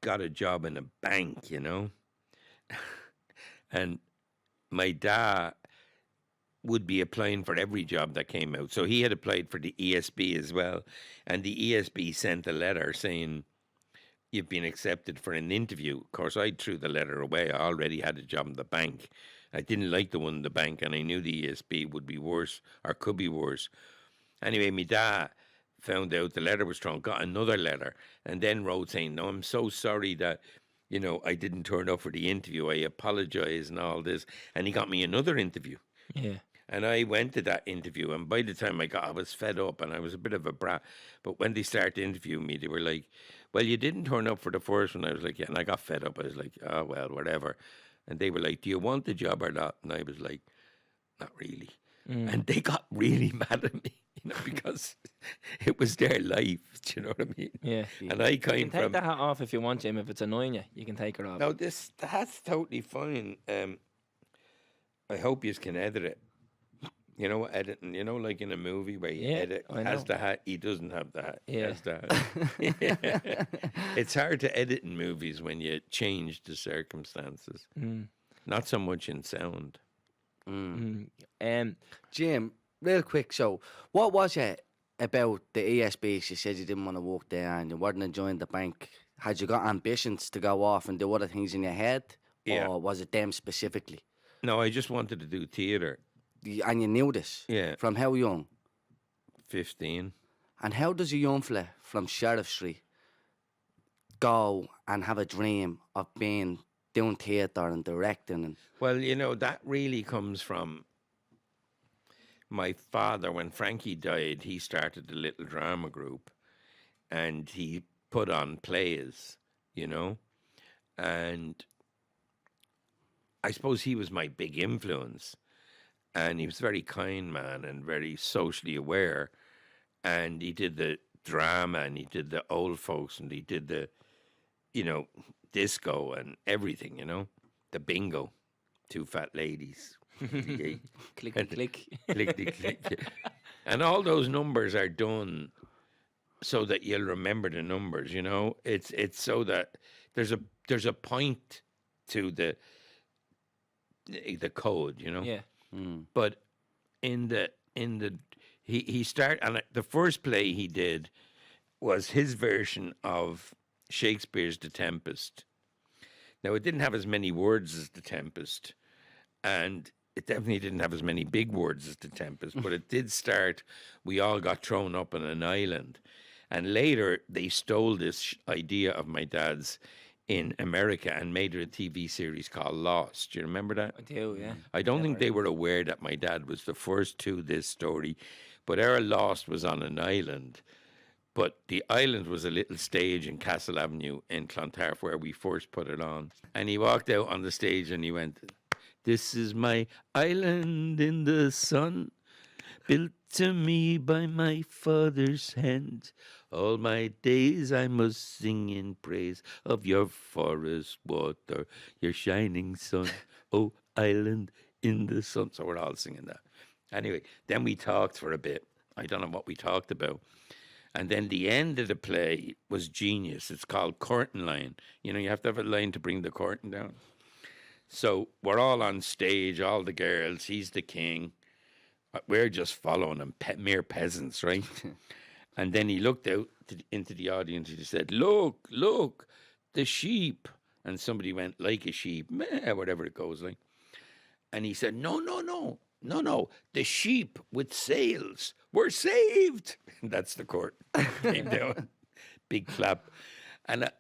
got a job in a bank, you know. And my dad would be applying for every job that came out. So he had applied for the ESB as well. And the ESB sent a letter saying, you've been accepted for an interview. Of course, I threw the letter away. I already had a job in the bank. I didn't like the one in the bank, and I knew the ESB would be worse, or could be worse. Anyway, my dad found out the letter was thrown, got another letter, and then wrote saying, no, I'm so sorry that, you know, I didn't turn up for the interview. I apologise and all this. And he got me another interview. Yeah. And I went to that interview, and by the time I was fed up, and I was a bit of a brat. But when they started interviewing me, they were like, well, you didn't turn up for the first one. I was like, yeah, and I got fed up. I was like, oh, well, whatever. And they were like, do you want the job or not? And I was like, not really. And they got really mad at me, you know, because it was their life. Do you know what I mean? Yeah. And I You came can take from... the hat off if you want, Jim. If it's annoying you, you can take it off. No, the hat's totally fine. I hope you can edit it. You know, editing, you know, like in a movie where you edit, I has know. the hat, he doesn't have the hat. He Yeah. has the hat. It's hard to edit in movies when you change the circumstances. Not so much in sound. Jim, real quick, so what was it about the ESBs? You said you didn't want to work there and you weren't enjoying the bank. Had you got ambitions to go off and do other things in your head? Yeah. Or was it them specifically? No, I just wanted to do theatre. And you knew this? Yeah. From how young? 15. And how does a young fella from Sheriff Street go and have a dream of doing theatre and directing? And Well, you know, that really comes from my father. When Frankie died, he started a little drama group and he put on plays, you know, and I suppose he was my big influence. And he was a very kind man and very socially aware. And he did the drama and he did the old folks and he did the, you know, disco and everything, you know, the bingo, two fat ladies. Click, click. Click. And all those numbers are done so that you'll remember the numbers, you know. It's so that there's a point to the code, you know. Yeah. But in the he started, and the first play he did was his version of Shakespeare's The Tempest. Now, it didn't have as many words as The Tempest, and it definitely didn't have as many big words as The Tempest, but it did start, we all got thrown up on an island. And later, they stole this idea of my dad's in America and made it a TV series called Lost. Do you remember that? I do, yeah. I don't think they were aware that my dad was the first to this story, but our Lost was on an island. But the island was a little stage in Castle Avenue in Clontarf where we first put it on. And he walked out on the stage and he went, "This is my island in the sun, built to me by my father's hand. All my days I must sing in praise of your forest water, your shining sun, oh island in the sun." So we're all singing that. Anyway, then we talked for a bit. I don't know what we talked about. And then the end of the play was genius. It's called Curtain Line. You know, you have to have a line to bring the curtain down. So we're all on stage, all the girls. He's the king. We're just following him, mere peasants, right? And then he looked out into the audience and he said, look, the sheep. And somebody went, like a sheep, meh, whatever it goes like. And he said, no, the sheep with sails were saved. That's the court. Came down, big clap. And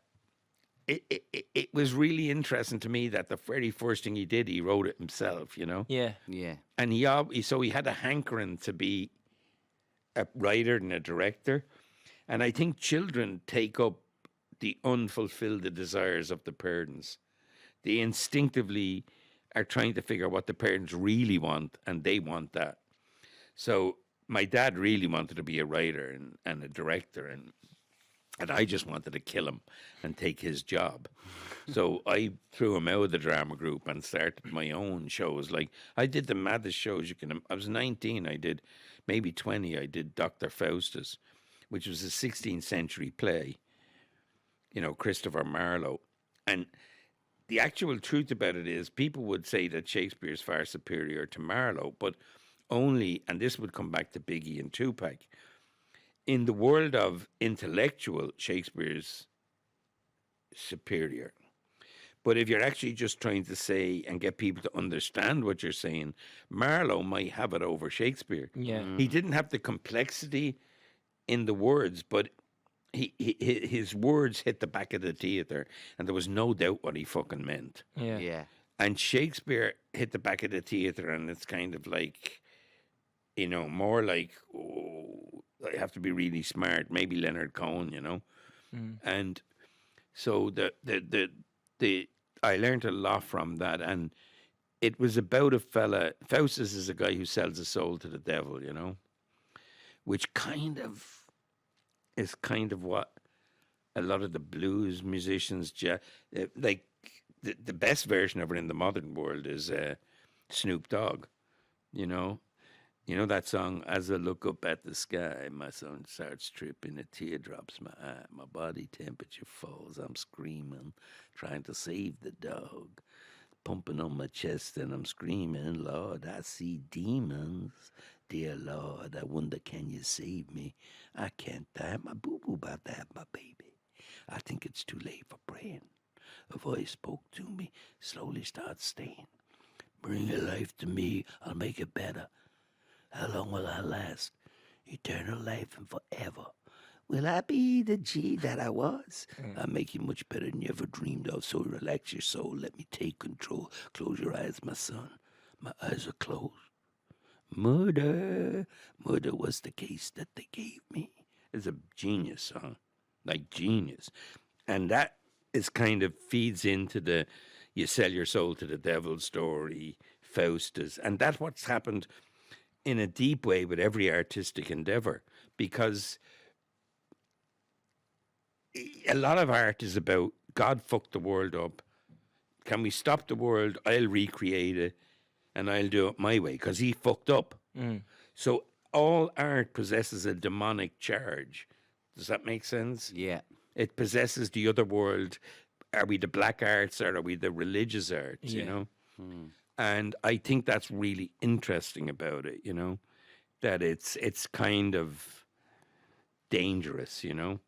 it was really interesting to me that the very first thing he did, he wrote it himself, you know? Yeah. yeah, And he had a hankering to be a writer and a director. And I think children take up the unfulfilled desires of the parents. They instinctively are trying to figure out what the parents really want, and they want that. So my dad really wanted to be a writer and a director, and I just wanted to kill him and take his job. So I threw him out of the drama group and started my own shows. Like, I did the maddest shows you can. I was 19. I did maybe 20. I did Dr. Faustus, which was a 16th century play. You know, Christopher Marlowe. And the actual truth about it is, people would say that Shakespeare is far superior to Marlowe, but only, and this would come back to Biggie and Tupac, in the world of intellectual, Shakespeare's superior. But if you're actually just trying to say and get people to understand what you're saying, Marlowe might have it over Shakespeare. Yeah. He didn't have the complexity in the words, but his words hit the back of the theatre, and there was no doubt what he fucking meant. Yeah. yeah. And Shakespeare hit the back of the theatre, and it's kind of like, you know, more like, oh, I have to be really smart. Maybe Leonard Cohen, you know. And so I learned a lot from that, and it was about a fella. Faustus is a guy who sells his soul to the devil, you know, which is kind of what a lot of the blues musicians, like the best version of it in the modern world is Snoop Dogg, you know. You know that song, "As I look up at the sky, my sun starts tripping, the teardrops my eye, my body temperature falls, I'm screaming, trying to save the dog, pumping on my chest and I'm screaming, Lord, I see demons, dear Lord, I wonder can you save me, I can't die, my boo-boo about to have my baby, I think it's too late for praying, a voice spoke to me, slowly starts staying, bring your life to me, I'll make it better. How long will I last? eternal life and forever. Will I be the G that I was? I'll make you much better than you ever dreamed of. So relax your soul. Let me take control. Close your eyes, my son. My eyes are closed. Murder. Murder was the case that they gave me. It's a genius song. Like genius. And that is kind of feeds into the you sell your soul to the devil story, Faustus. And that's what's happened in a deep way with every artistic endeavor. Because a lot of art is about God fucked the world up. Can we stop the world? I'll recreate it and I'll do it my way because he fucked up. So all art possesses a demonic charge. Does that make sense? Yeah. It possesses the other world. Are we the black arts or are we the religious arts, you know? And I think that's really interesting about it, you know, that it's kind of dangerous, you know?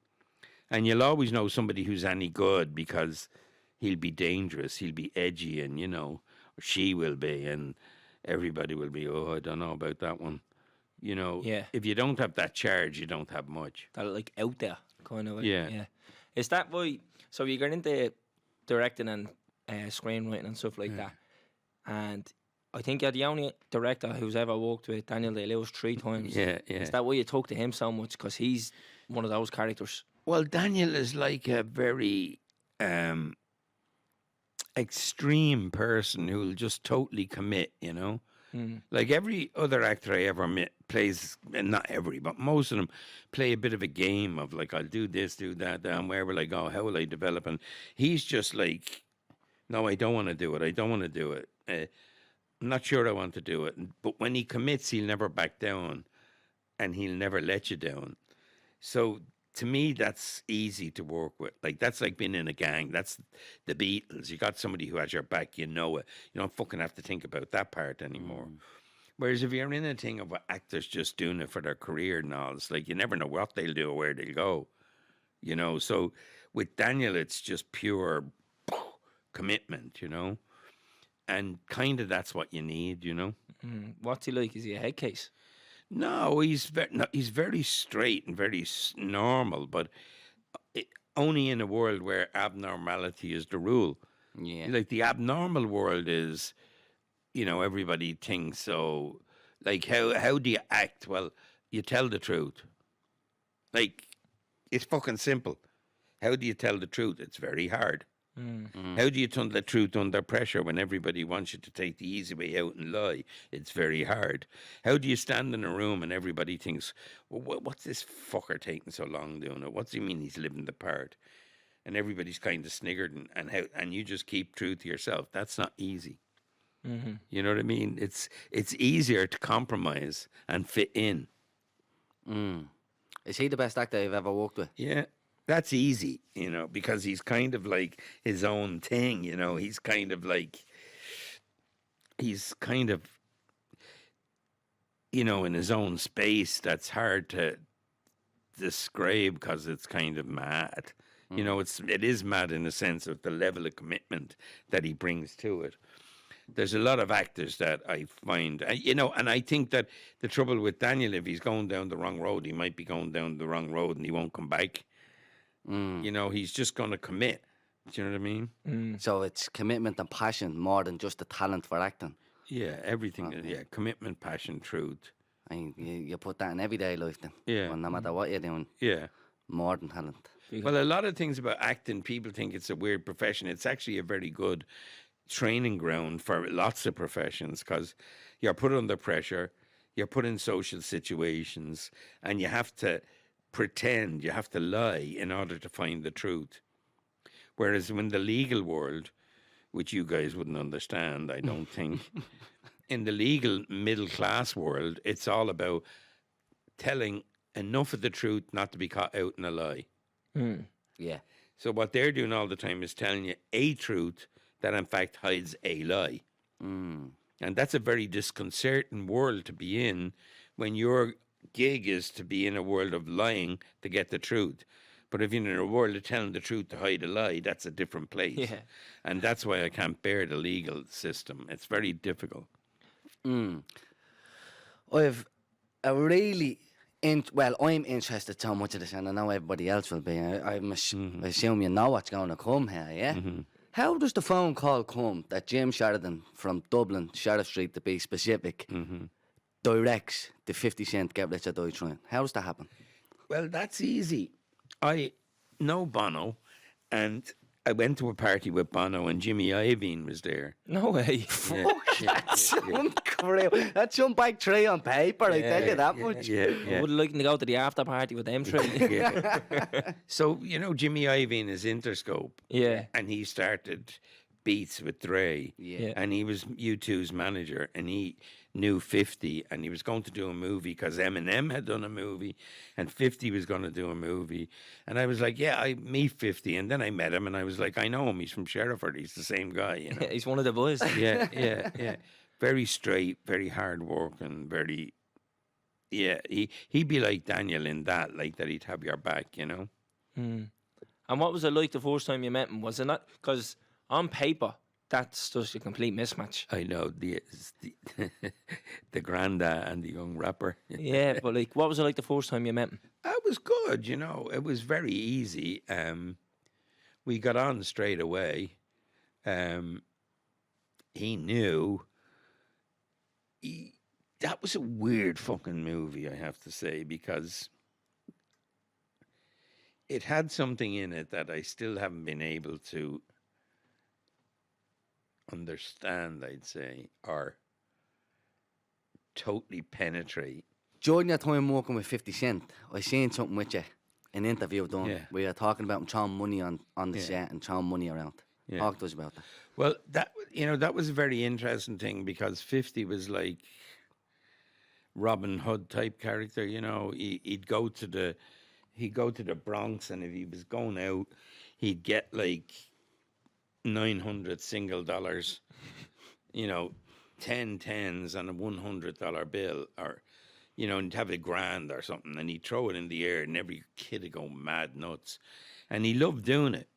And you'll always know somebody who's any good because he'll be dangerous, he'll be edgy, and, you know, or she will be, and everybody will be, oh, I don't know about that one. You know, if you don't have that charge, you don't have much. That like out there kind of. Yeah. Is that why? So you got into directing and screenwriting and stuff like that, and I think you're the only director who's ever worked with Daniel Day-Lewis 3 times. Yeah. Is that why you talk to him so much? Because he's one of those characters. Well, Daniel is like a very extreme person who'll just totally commit, you know? Like every other actor I ever met plays, not every, but most of them play a bit of a game of like, I'll do this, do that, and where will I go? How will I develop? And he's just like, no, I don't want to do it. I don't want to do it. I'm not sure I want to do it. But when he commits, he'll never back down and he'll never let you down. So to me, that's easy to work with. Like, that's like being in a gang. That's the Beatles. You got somebody who has your back, you know it. You don't fucking have to think about that part anymore. Whereas if you're in a thing of actors just doing it for their career and all, it's like you never know what they'll do or where they'll go. You know, so with Daniel, it's just pure commitment, you know? And kind of that's what you need, you know? What's he like? Is he a head case? No, he's very straight and very normal, but only in a world where abnormality is the rule. Yeah. Like the abnormal world is, you know, everybody thinks so. Like how do you act? Well, you tell the truth. Like it's fucking simple. How do you tell the truth? It's very hard. How do you tell the truth under pressure when everybody wants you to take the easy way out and lie? It's very hard. How do you stand in a room and everybody thinks, well, what's this fucker taking so long doing it? What's he mean he's living the part? And everybody's kind of sniggered and you just keep true to yourself. That's not easy. You know what I mean? It's easier to compromise and fit in. Is he the best actor you've ever worked with? Yeah. That's easy, you know, because he's kind of like his own thing, you know. He's kind of, you know, in his own space that's hard to describe because it's kind of mad. You know, it is mad in the sense of the level of commitment that he brings to it. There's a lot of actors that I find, you know, and I think that the trouble with Daniel, if he's going down the wrong road, he might be going down the wrong road and he won't come back. You know, he's just going to commit. Do you know what I mean? So it's commitment and passion more than just the talent for acting. Yeah, everything. Yeah, commitment, passion, truth. And you put that in everyday life then. Yeah. Well, no matter what you're doing, Yeah. more than talent. Well, a lot of things about acting, people think it's a weird profession. It's actually a very good training ground for lots of professions because you're put under pressure, you're put in social situations, and you have to pretend, you have to lie in order to find the truth. Whereas in the legal world, which you guys wouldn't understand, I don't think, in the legal middle class world, it's all about telling enough of the truth not to be caught out in a lie. Yeah. So what they're doing all the time is telling you a truth that in fact hides a lie. And that's a very disconcerting world to be in when your gig is to be in a world of lying to get the truth. But if you're in a world of telling the truth to hide a lie, that's a different place. Yeah. And that's why I can't bear the legal system. It's very difficult. I've a really Well, I'm interested so much of this, and I know everybody else will be. I assume you know what's going to come here, yeah? How does the phone call come that Jim Sheridan from Dublin, Sheriff Street to be specific, directs the 50 Cent Get Rich or Die Trying? How does that happen? Well, that's easy. I know Bono, and I went to a party with Bono, and Jimmy Iovine was there. No way. That's unreal. That's some big tree on paper, I tell you that much. I would like to go to the after party with them three. So, you know, Jimmy Iovine is Interscope. Yeah. And he started Beats with Dre. Yeah. And he was U2's manager, and he knew 50, and he was going to do a movie because Eminem had done a movie, and 50 was going to do a movie. And I was like, yeah, I meet 50. And then I met him, and I was like, I know him. He's from Sheriford. He's the same guy, you know. He's one of the boys. Yeah. Very straight, very hard working, very... Yeah, he'd be like Daniel in that, like that he'd have your back, you know. And what was it like the first time you met him? Was it not... Because on paper, that's just a complete mismatch. I know, the granda and the young rapper. Yeah, but like, what was it like the first time you met him? It was good, you know. It was very easy. We got on straight away. He knew. That was a weird fucking movie, I have to say, because it had something in it that I still haven't been able to understand, I'd say, or totally penetrate. During your time working with 50 Cent, I seen something with you, an interview done, where you're talking about him throwing money on the set and throwing money around. Talk to us about that. Well, that was a very interesting thing because 50 was like Robin Hood type character, you know. He'd go to the Bronx, and if he was going out, he'd get like 900 single dollars, you know, 10 tens and a $100 bill, or, you know, and have a grand or something, and he'd throw it in the air, and every kid would go mad nuts, and he loved doing it.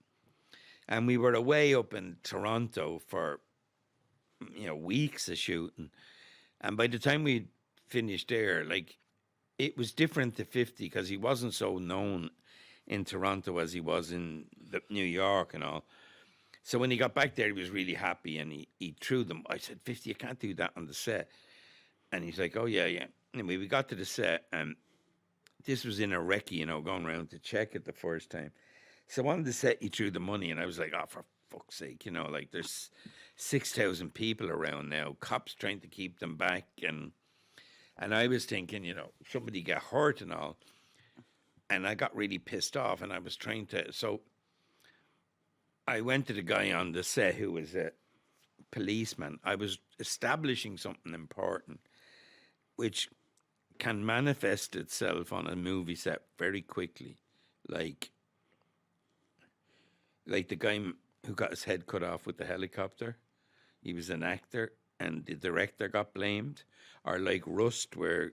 And we were away up in Toronto for, you know, weeks of shooting, and by the time we'd finished there, like, it was different to 50 because he wasn't so known in Toronto as he was in New York and all. So when he got back there, he was really happy, and he threw them. I said, 50, you can't do that on the set. And he's like, oh, yeah. Anyway, we got to the set, and this was in a recce, you know, going around to check it the first time. So on the set, he threw the money, and I was like, oh, for fuck's sake, you know, like there's 6,000 people around now, cops trying to keep them back, and I was thinking, you know, somebody got hurt and all, and I got really pissed off, and I was trying to, so I went to the guy on the set who was a policeman. I was establishing something important, which can manifest itself on a movie set very quickly, like the guy who got his head cut off with the helicopter. He was an actor, and the director got blamed. Or like Rust, where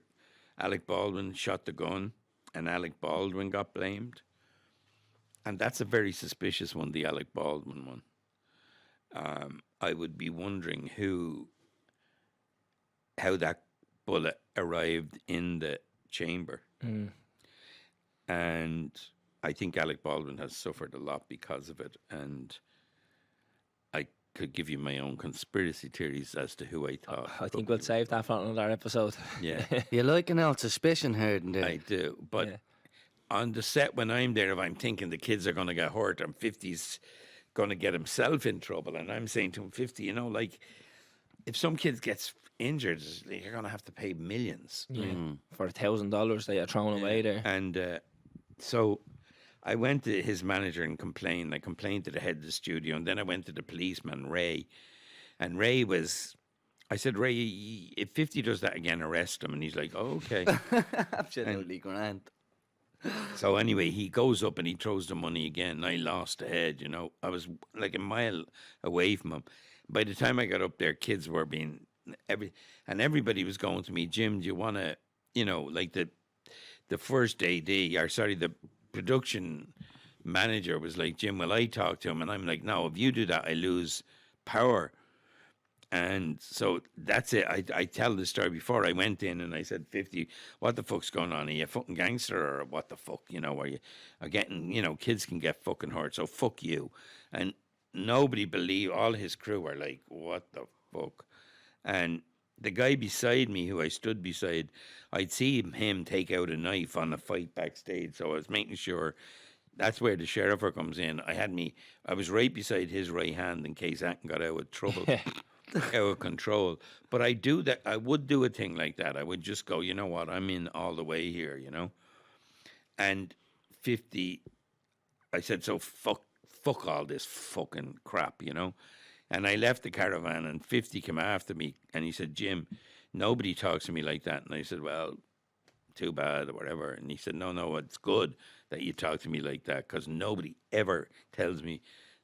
Alec Baldwin shot the gun, and Alec Baldwin got blamed. And that's a very suspicious one, the Alec Baldwin one. I would be wondering how that bullet arrived in the chamber. And I think Alec Baldwin has suffered a lot because of it. And I could give you my own conspiracy theories as to who I thought. I think we'll save that for another episode. Yeah. You like an old suspicion here and there. I do. But on the set when I'm there, if I'm thinking the kids are going to get hurt, and 50's going to get himself in trouble, and I'm saying to him, 50, you know, like, if some kid gets injured, you're going to have to pay millions. For $1,000 that you're throwing away there. And so I went to his manager and complained. I complained to the head of the studio, and then I went to the policeman, Ray. And Ray was... I said, Ray, if 50 does that again, arrest him. And he's like, oh, okay. Absolutely grand. So anyway, he goes up and he throws the money again. I lost the head, you know. I was like a mile away from him. By the time I got up there, kids were being... everybody was going to me, Jim, do you want to... You know, like the first AD, the production manager was like, Jim, will I talk to him? And I'm like, no, if you do that, I lose power. And so that's it. I tell the story before I went in and I said, 50, what the fuck's going on? Are you a fucking gangster or what the fuck? You know, are getting, you know, kids can get fucking hurt, so fuck you. And nobody believed, all his crew were like, what the fuck? And the guy beside me, who I stood beside, I'd see him take out a knife on a fight backstage. So I was making sure that's where the sheriff comes in. I was right beside his right hand in case that got out of trouble. Out of control. But I would do a thing like that. I would just go, you know what, I'm in all the way here, you know. And 50, I said, so fuck all this fucking crap, you know. And I left the caravan and 50 came after me and he said, Jim, nobody talks to me like that. And I said, well, too bad or whatever. And he said, no, it's good that you talk to me like that because nobody ever tells me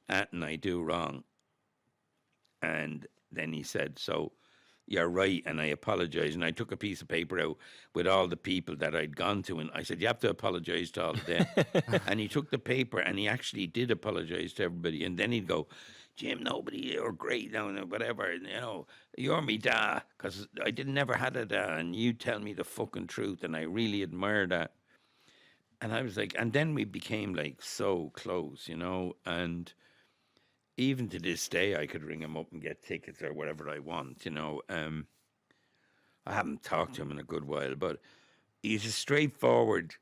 that and I do wrong. And then he said, so you're right, and I apologize. And I took a piece of paper out with all the people that I'd gone to, and I said, you have to apologize to all of them. And he took the paper, and he actually did apologize to everybody. And then he'd go, Jim, nobody, you're great, no, whatever, you know, you're me da, because I never had a da, and you tell me the fucking truth, and I really admire that. And I was like, and then we became like so close, you know, and even to this day, I could ring him up and get tickets or whatever I want, you know. I haven't talked to him in a good while, but he's a straightforward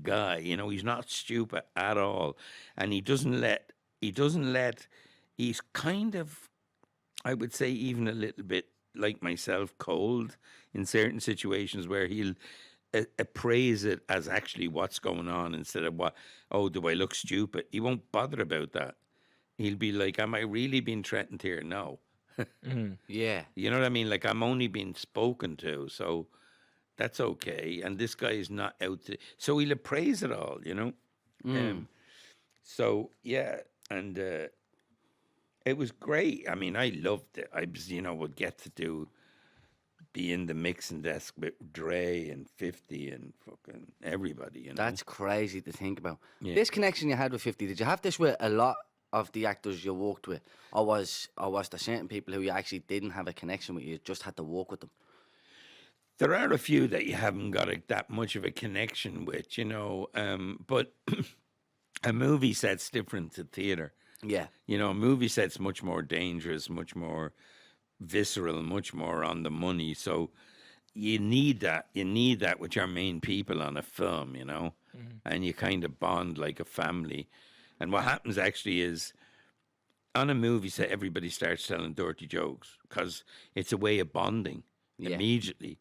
guy, you know. He's not stupid at all, and he's kind of, I would say, even a little bit like myself, cold in certain situations where he'll appraise it as actually what's going on instead of do I look stupid? He won't bother about that. He'll be like, am I really being threatened here? No. Yeah. You know what I mean? Like, I'm only being spoken to, so that's okay. And this guy is not out to... So he'll appraise it all, you know? So, yeah, and it was great. I mean, I loved it. I was, would get to be in the mixing desk with Dre and 50 and fucking everybody, you know? That's crazy to think about. Yeah. This connection you had with 50, did you have this with a lot of the actors you worked with, or was there certain people who you actually didn't have a connection with, you just had to work with them? There are a few that you haven't got that much of a connection with, but a movie set's different to theatre. Yeah. A movie set's much more dangerous, much more visceral, much more on the money, so you need that with your main people on a film, and you kind of bond like a family. And what happens actually is, on a movie set, everybody starts telling dirty jokes because it's a way of bonding immediately.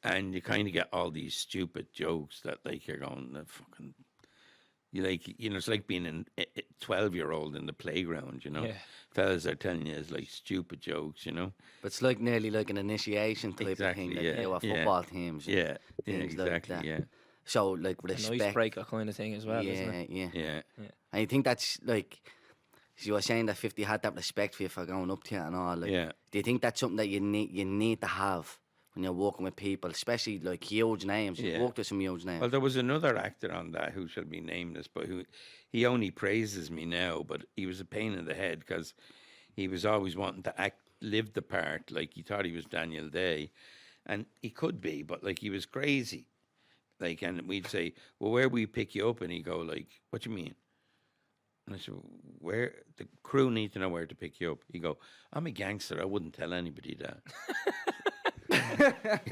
And you kind of get all these stupid jokes that, like, you're going, fucking... it's like being a 12-year-old in the playground, Yeah. Fellas are telling you it's like stupid jokes, But it's like nearly like an initiation type of thing that you do at football teams. Yeah, things exactly, like that. yeah. So, like, respect. An icebreaker kind of thing as well, isn't it? Yeah. And you think that's, like, so you were saying that 50 had that respect for you for going up to you and all. Like, do you think that's something that you need to have when you're working with people, especially, like, huge names? You worked with some huge names. Well, there was another actor on that who shall be nameless, but he only praises me now, but he was a pain in the head because he was always wanting to live the part, like he thought he was Daniel Day, and he could be, but, like, he was crazy. Like, and we'd say, well, where we pick you up? And he'd go, like, what do you mean? And I said, where? The crew need to know where to pick you up. He'd go, I'm a gangster. I wouldn't tell anybody that.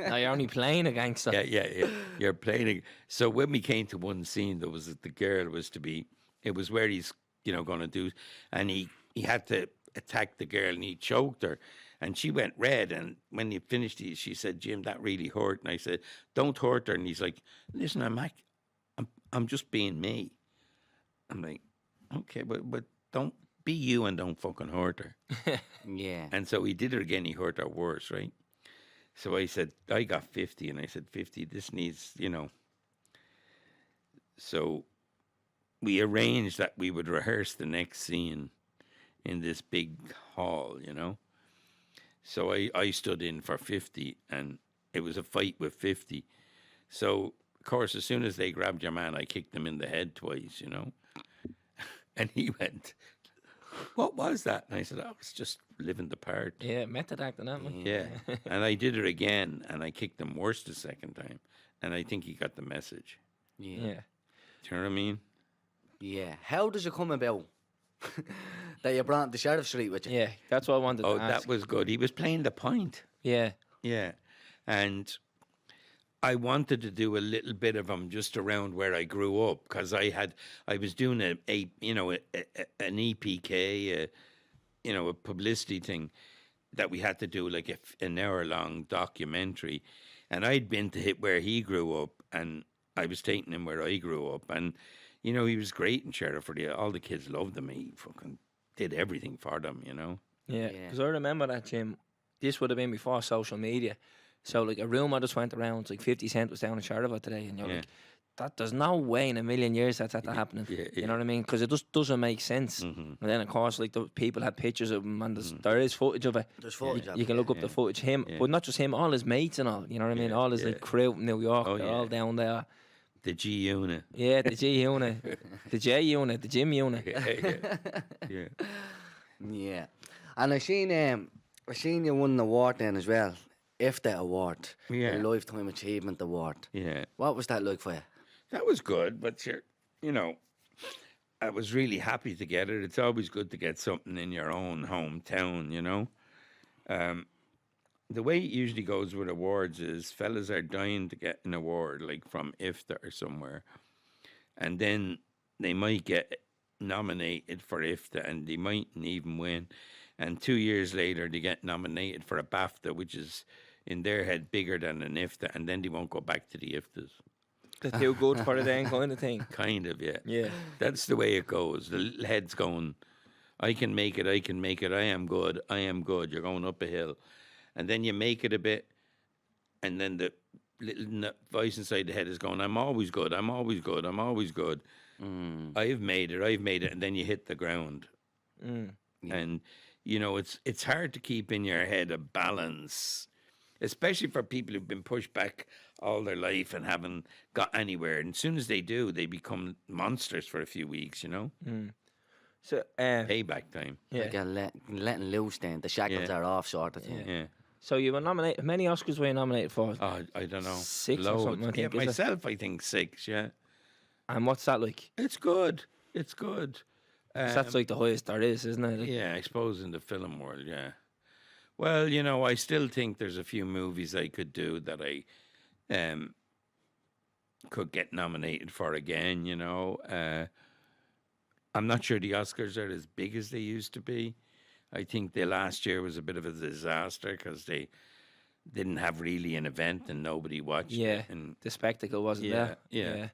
No, you're only playing a gangster. Yeah. You're playing. So when we came to one scene, there was the girl was to be, it was where he's, going to do, and he had to attack the girl and he choked her. And she went red, and when he finished, she said, Jim, that really hurt. And I said, don't hurt her. And he's like, listen, I'm just being me. I'm like, okay, but don't be you and don't fucking hurt her. Yeah. And so he did it again. He hurt her worse, right? So I said, I got 50. And I said, 50, this needs, So we arranged that we would rehearse the next scene in this big hall, So I stood in for 50, and it was a fight with 50. So, of course, as soon as they grabbed your man, I kicked him in the head twice, And he went, what was that? And I said, I was just living the part. Yeah, method acting, that man. Yeah. And I did it again, and I kicked him worse the second time. And I think he got the message. Yeah. Yeah. Do you know what I mean? Yeah. How does it come about that you brought the Sheriff Street with you? Yeah, that's what I wanted Oh, to ask. that was good. He was playing the point. Yeah. Yeah. And I wanted to do a little bit of him just around where I grew up, because I was doing an EPK, a publicity thing that we had to do, like an hour-long documentary. And I'd been to where he grew up, and I was taking him where I grew up. And, he was great in Sheriff. All the kids loved him. He fucking did everything for them, Yeah, Yeah. because I remember that, Jim. This would have been before social media. So, like, a rumour just went around, like 50 Cent was down in Sheridan today, and you're Yeah. like, there's no way in a million years that's happening. Yeah, You know what I mean? Because it just doesn't make sense. And then, of course, like, the people had pictures of him, and there is footage of it. There's footage of You it, can look up the footage. Him, but not just him, all his mates and all. You know what I mean? All his, like, crew in New York, Oh, they're yeah. all down there. The G unit. Yeah, the G unit, the J unit, the gym unit. Yeah. Yeah. And I seen you won an award then as well. IFTA Award. Yeah. The Lifetime Achievement Award. Yeah. What was that like for you? That was good, but I was really happy to get it. It's always good to get something in your own hometown, The way it usually goes with awards is fellas are dying to get an award, like from IFTA or somewhere. And then they might get nominated for IFTA and they mightn't even win. And 2 years later, they get nominated for a BAFTA, which is in their head bigger than an IFTA, and then they won't go back to the IFTAs. They're too good for it then, kind of thing. Kind of, yeah. Yeah. That's the way it goes. The little head's going, I can make it, I am good, you're going up a hill. And then you make it a bit, and then the little voice inside the head is going, I'm always good. I've made it, and then you hit the ground. And, it's hard to keep in your head a balance, especially for people who've been pushed back all their life and haven't got anywhere. And as soon as they do, they become monsters for a few weeks, So, Payback time. yeah. Like you're letting loose then. The shackles Yeah. are off sort of thing. Yeah. So you were nominated. How many Oscars were you nominated for? Oh, I don't know. 6 or something, I think, Yeah, is it? myself, I think 6, yeah. And what's that like? It's good. 'Cause that's like the highest there is, isn't it? Like, Yeah, I suppose in the film world, yeah. Well, I still think there's a few movies I could do that I could get nominated for again, I'm not sure the Oscars are as big as they used to be. I think the last year was a bit of a disaster because they didn't have really an event and nobody watched Yeah, it. And the spectacle wasn't there. yeah.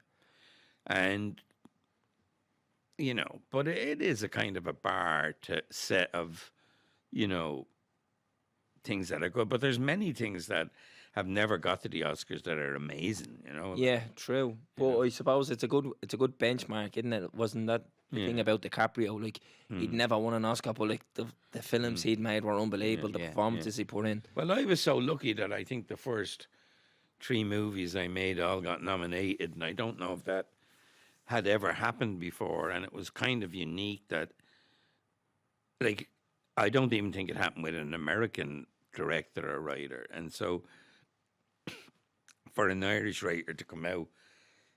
And, but it is a kind of a bar to set of, things that are good. But there's many things that have never got to the Oscars that are amazing, Yeah, true. But I suppose it's a good benchmark, isn't it? Wasn't that the thing about DiCaprio? Like he'd never won an Oscar, but like the films he'd made were unbelievable. The performances he put in. Well, I was so lucky that I think the first 3 movies I made all got nominated, and I don't know if that had ever happened before, and it was kind of unique that, like, I don't even think it happened with an American director or writer, and so for an Irish writer to come out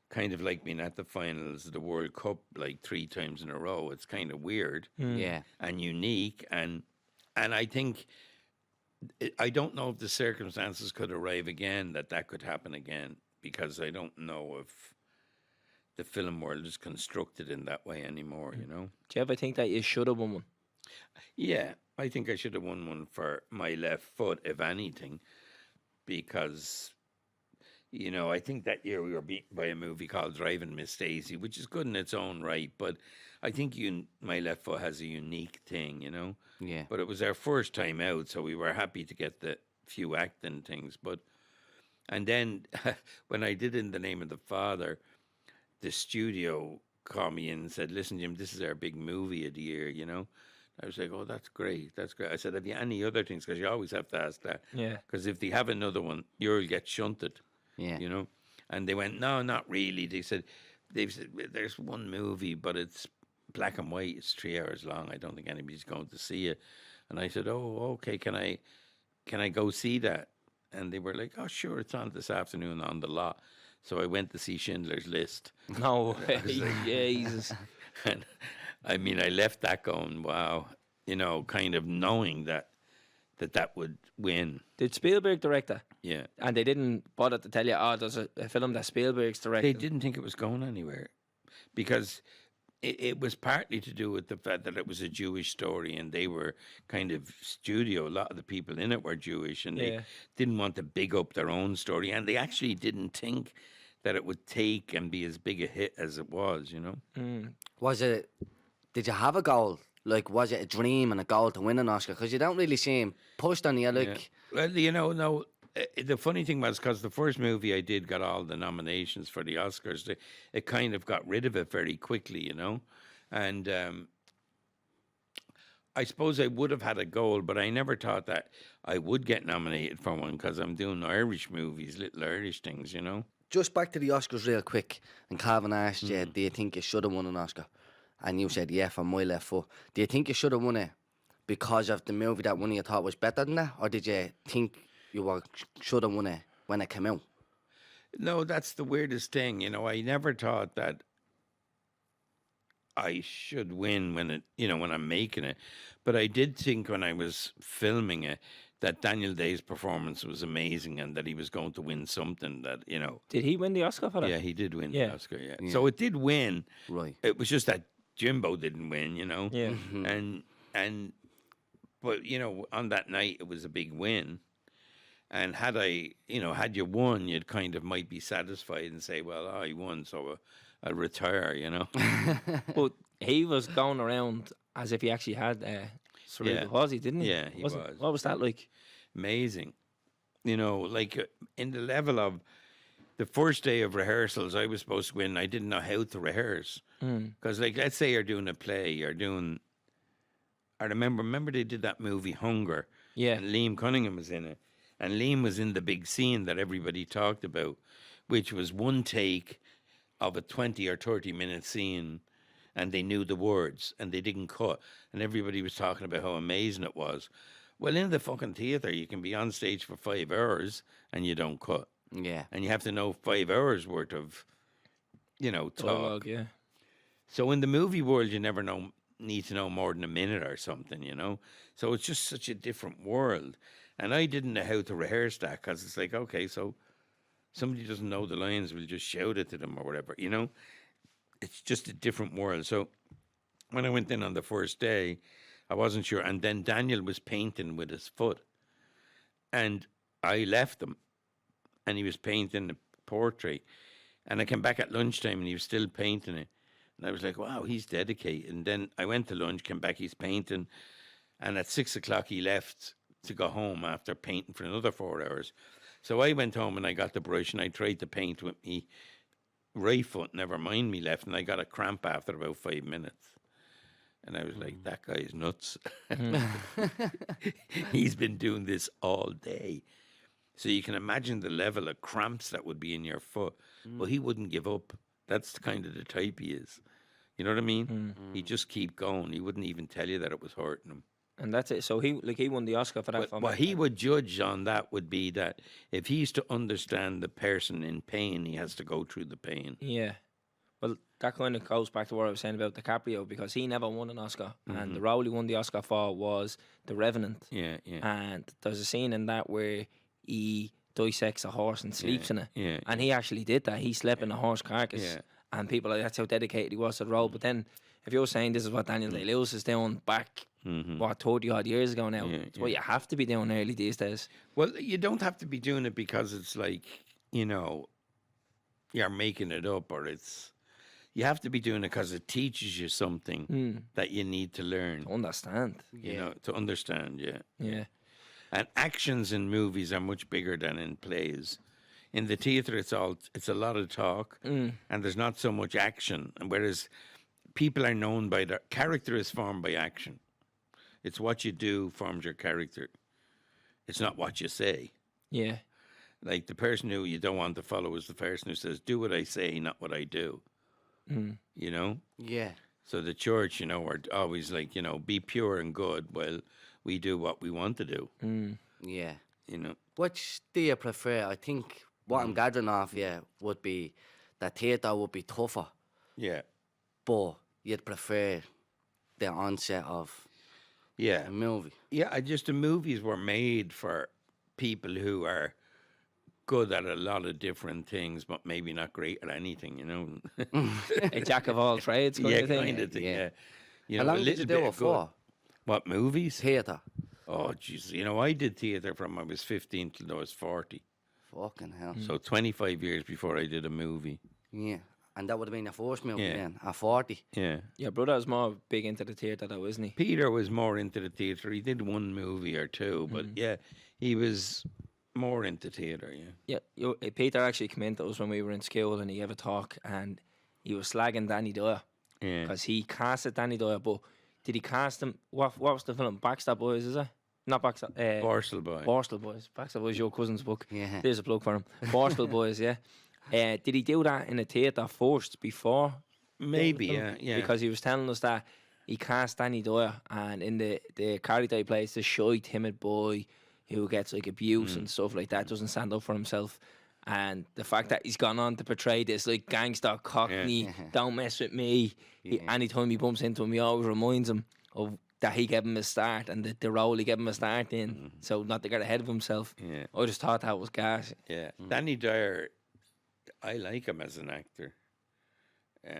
kind of like being at the finals of the World Cup like 3 times in a row, it's kind of weird Yeah. and unique, and I think I don't know if the circumstances could arrive again that could happen again, because I don't know if the film world is constructed in that way anymore, Do you ever think that you should have won one? Yeah, I think I should have won one for My Left Foot, if anything, because, I think that year we were beaten by a movie called Driving Miss Daisy, which is good in its own right, but I think My Left Foot has a unique thing, Yeah. But it was our first time out, so we were happy to get the few acting things. And then when I did In the Name of the Father, the studio called me in and said, listen, Jim, this is our big movie of the year, I was like, oh, that's great. I said, have you any other things? Because you always have to ask that. Yeah. Because if they have another one, you'll get shunted, Yeah. And they went, no, not really. They said, there's one movie, but it's black and white. It's 3 hours long. I don't think anybody's going to see it. And I said, "Oh, okay. Can I go see that?" And they were like, "Oh, sure. It's on this afternoon on the lot." So I went to see Schindler's List. No way. Jesus. And I mean, I left that going, wow, you know, kind of knowing that would win. Did Spielberg direct that? Yeah. And they didn't bother to tell you, oh, there's a film that Spielberg's directing. They didn't think it was going anywhere because it was partly to do with the fact that it was a Jewish story and they were kind of studio. A lot of the people in it were Jewish and they didn't want to big up their own story. And they actually didn't think that it would take and be as big a hit as it was, you know? Did you have a goal? Like, was it a dream and a goal to win an Oscar? Because you don't really seem pushed on you, like... Yeah. Well, you know, no, the funny thing was, because the first movie I did got all the nominations for the Oscars, it kind of got rid of it very quickly, you know? And I suppose I would have had a goal, but I never thought that I would get nominated for one because I'm doing Irish movies, little Irish things, you know? Just back to the Oscars real quick. And Calvin asked you, do you think you should have won an Oscar? And you said, yeah, for my left foot. Do you think you should have won it because of the movie that one of you thought was better than that? Or did you think you should have won it when it came out? No, that's the weirdest thing. You know, I never thought that I should win when I'm making it. But I did think when I was filming it that Daniel Day's performance was amazing and that he was going to win something that, you know. Did he win the Oscar for that? Yeah, he did win the Oscar, yeah. So it did win. Right. It was just that Jimbo didn't win, you know. Yeah. But, you know, on that night it was a big win. And had you won, you'd kind of might be satisfied and say, well, I won, so I'll retire, you know. But he was going around as if he actually had cerebral palsy, didn't he? Yeah, he was. What was that like? Amazing. You know, like in the level of the first day of rehearsals, I was supposed to win. I didn't know how to rehearse. Because, like, let's say you're doing a play, I remember they did that movie Hunger. Yeah. And Liam Cunningham was in it. And Liam was in the big scene that everybody talked about, which was one take of a 20 or 30 minute scene, and they knew the words and they didn't cut. And everybody was talking about how amazing it was. Well, in the fucking theatre, you can be on stage for 5 hours and you don't cut. Yeah. And you have to know 5 hours worth of, you know, talk. Dialogue, yeah. So in the movie world, you never need to know more than a minute or something, you know. So it's just such a different world. And I didn't know how to rehearse that because it's like, okay, so somebody doesn't know the lines, we'll just shout it to them or whatever, you know. It's just a different world. So when I went in on the first day, I wasn't sure. And then Daniel was painting with his foot. And I left him. And he was painting the portrait. And I came back at lunchtime and he was still painting it. And I was like, wow, he's dedicated. And then I went to lunch, came back, he's painting. And at 6 o'clock he left to go home after painting for another 4 hours. So I went home and I got the brush and I tried to paint with me right foot, never mind me left. And I got a cramp after about 5 minutes. And I was like, that guy's nuts. He's been doing this all day. So you can imagine the level of cramps that would be in your foot. But he wouldn't give up. That's kind of the type he is. You know what I mean? He'd just keep going. He wouldn't even tell you that it was hurting him. And that's it. So he won the Oscar for that film. What he would judge on that would be that if he's to understand the person in pain, he has to go through the pain. Yeah. Well, that kind of goes back to what I was saying about DiCaprio, because he never won an Oscar. And the role he won the Oscar for was The Revenant. Yeah, yeah. And there's a scene in that where he dissects a horse and sleeps in it. Yeah. And he actually did that. He slept in a horse carcass. Yeah. And people, that's how dedicated he was to the role. But then, if you're saying this is what Daniel Day-Lewis is doing back, 30-odd years ago now, it's what you have to be doing early these days. Well, you don't have to be doing it because it's like, you know, you're making it up, or you have to be doing it because it teaches you something that you need to learn. To understand. You know, to understand, yeah. Yeah. And actions in movies are much bigger than in plays. In the theatre, it's a lot of talk, and there's not so much action. And whereas people are known by their character is formed by action. It's what you do forms your character. It's not what you say. Yeah. Like the person who you don't want to follow is the person who says, "Do what I say, not what I do." You know. Yeah. So the church, you know, are always like, you know, be pure and good while we do what we want to do. Yeah. You know. Which do you prefer? I think what I'm gathering off you would be that theatre would be tougher, Yeah. but you'd prefer the onset of Yeah. a movie. Yeah, the movies were made for people who are good at a lot of different things, but maybe not great at anything, you know. A jack of all trades kind yeah, of thing. kind of thing, yeah. You How know, a long did you little do bit it of good. for? What, movies? Theatre. Oh, jeez. You know, I did theatre from I was 15 till I was 40. Fucking hell. So 25 years before I did a movie. Yeah. And that would have been your first movie Yeah. then, at 40. Yeah. Your brother was more big into the theatre though, isn't he? Peter was more into the theatre. He did one movie or two, but yeah, he was more into theatre, yeah. Yeah, Peter actually came in to us when we were in school and he gave a talk and he was slagging Danny Dyer Yeah. because he casted Danny Dyer, but did he cast him? What was the film? Backstab Boys, is it? Not Backstab. Borstal Boy. Borstal Boys. Backstab Boys, your cousin's book. Yeah. There's a plug for him. Borstal Boys, yeah. Did he do that in a theatre first before? Maybe, the film? yeah. Because he was telling us that he cast Danny Dyer and in the character he plays, the shy, timid boy who gets like abuse and stuff like that, doesn't stand up for himself. And the fact that he's gone on to portray this like gangster cockney, don't mess with me. Anytime he bumps into him, he always reminds him of that he gave him a start and the role he gave him a start in. So not to get ahead of himself. Yeah. I just thought that was gas. Yeah. Danny Dyer, I like him as an actor.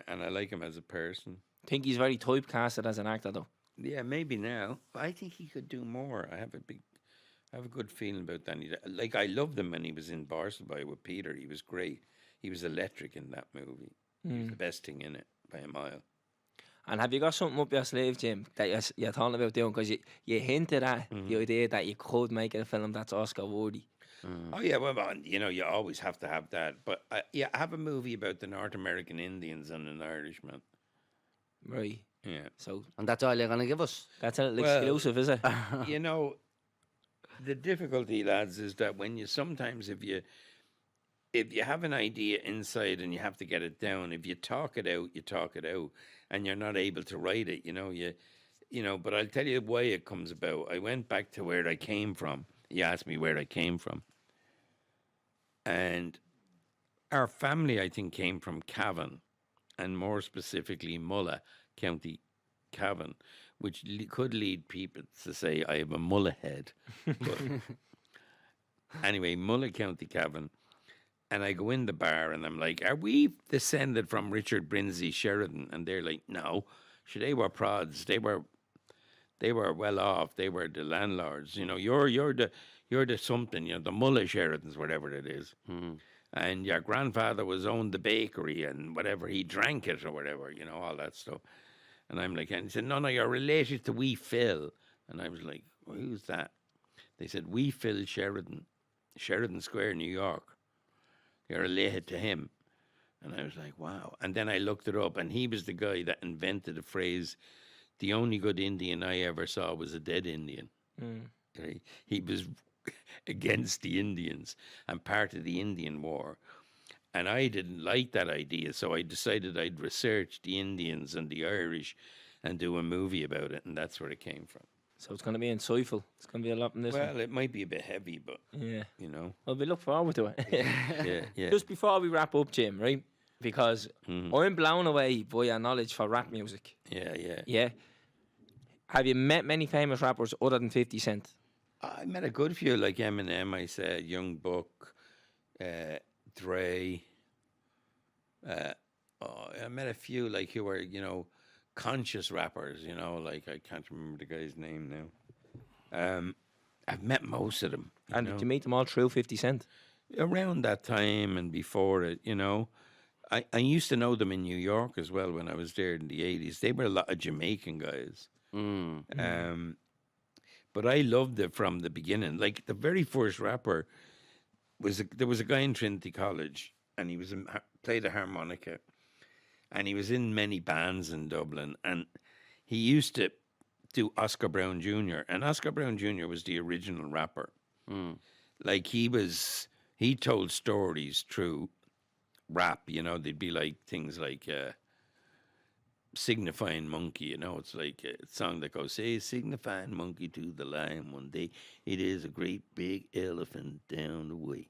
And I like him as a person. Think he's very typecasted as an actor though. Yeah, maybe now. But I think he could do more. I have a good feeling about Danny Dyer. Like, I loved him when he was in Barcelona with Peter. He was great. He was electric in that movie. He was the best thing in it by a mile. And have you got something up your sleeve, Jim, that you're talking about doing? Because you hinted at the idea that you could make it a film that's Oscar worthy. Oh, yeah, well, you know, you always have to have that. But, yeah, I have a movie about the North American Indians and an Irishman. Right. Yeah. So And that's all you're going to give us? that's a little Well, exclusive, is it? You know, the difficulty, lads, is that when you sometimes, if you have an idea inside and you have to get it down, if you talk it out, and you're not able to write it, you know. But I'll tell you why it comes about. I went back to where I came from. You asked me where I came from, and our family, I think, came from Cavan, and more specifically Mulla, County Cavan, which could lead people to say I have a mullah head. But anyway, Mulla, County Cavan. And I go in the bar and I'm like, are we descended from Richard Brinsley Sheridan? And they're like, no. Sure, they were prods. They were well off. They were the landlords. You know, you're the something, you know, the Mullah Sheridans, whatever it is. And your grandfather owned the bakery and whatever, he drank it or whatever, you know, all that stuff. And I'm like, and he said, no, you're related to Wee Phil. And I was like, well, who's that? They said, Wee Phil Sheridan, Sheridan Square, New York. You're related to him. And I was like, wow. And then I looked it up, and he was the guy that invented the phrase, the only good Indian I ever saw was a dead Indian. Right? He was against the Indians and part of the Indian War. And I didn't like that idea, so I decided I'd research the Indians and the Irish and do a movie about it, and that's where it came from. So it's going to be insightful. It's going to be a lot in this one. Well, it might be a bit heavy, but, Yeah. you know. Well, we look forward to it. Yeah. Just before we wrap up, Jim, right? Because I'm blown away by your knowledge for rap music. Yeah. Yeah. Have you met many famous rappers other than 50 Cent? I met a good few, like Eminem, I said, Young Buck, Dre. I met a few, like, who were, you know, conscious rappers, you know, like, I can't remember the guy's name now. I've met most of them. And did you meet them all through 50 Cent? Around that time and before it, you know. I used to know them in New York as well when I was there in the 80s. They were a lot of Jamaican guys. But I loved it from the beginning. Like, the very first rapper there was a guy in Trinity College, and he was played a harmonica, and he was in many bands in Dublin, and he used to do Oscar Brown Jr., and Oscar Brown Jr. was the original rapper. Like, he told stories through rap, you know. They'd be like things like, signifying monkey, you know. It's like a song that goes, say, signifying monkey to the lion one day. It is a great big elephant down the way.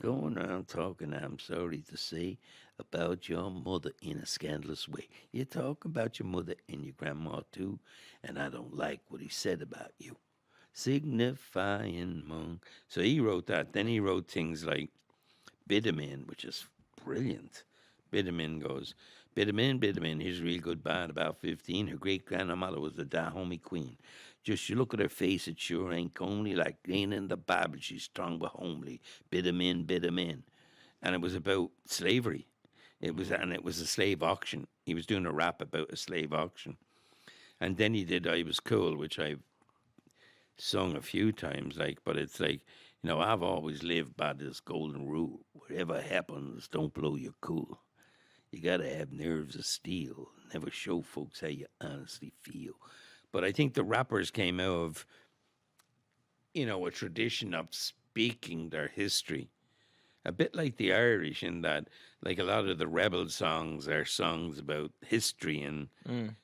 Going around talking, I'm sorry to say, about your mother in a scandalous way. You talk about your mother and your grandma too, and I don't like what he said about you. Signifying monk. So he wrote that. Then he wrote things like Bitumen, which is brilliant. Bitumen goes, Bitumen, he's real good bad, about 15. Her great-grandmother was the Dahomey queen. Just you look at her face, it sure ain't comely, like ain't in the Bible, she's strong but homely. Bitumen. And it was about slavery. It was a slave auction. He was doing a rap about a slave auction. And then he did I Was Cool, which I've sung a few times, like, but it's like, you know, I've always lived by this golden rule. Whatever happens, don't blow your cool. You gotta have nerves of steel. Never show folks how you honestly feel. But I think the rappers came out of, you know, a tradition of speaking their history. A bit like the Irish in that, like a lot of the rebel songs are songs about history and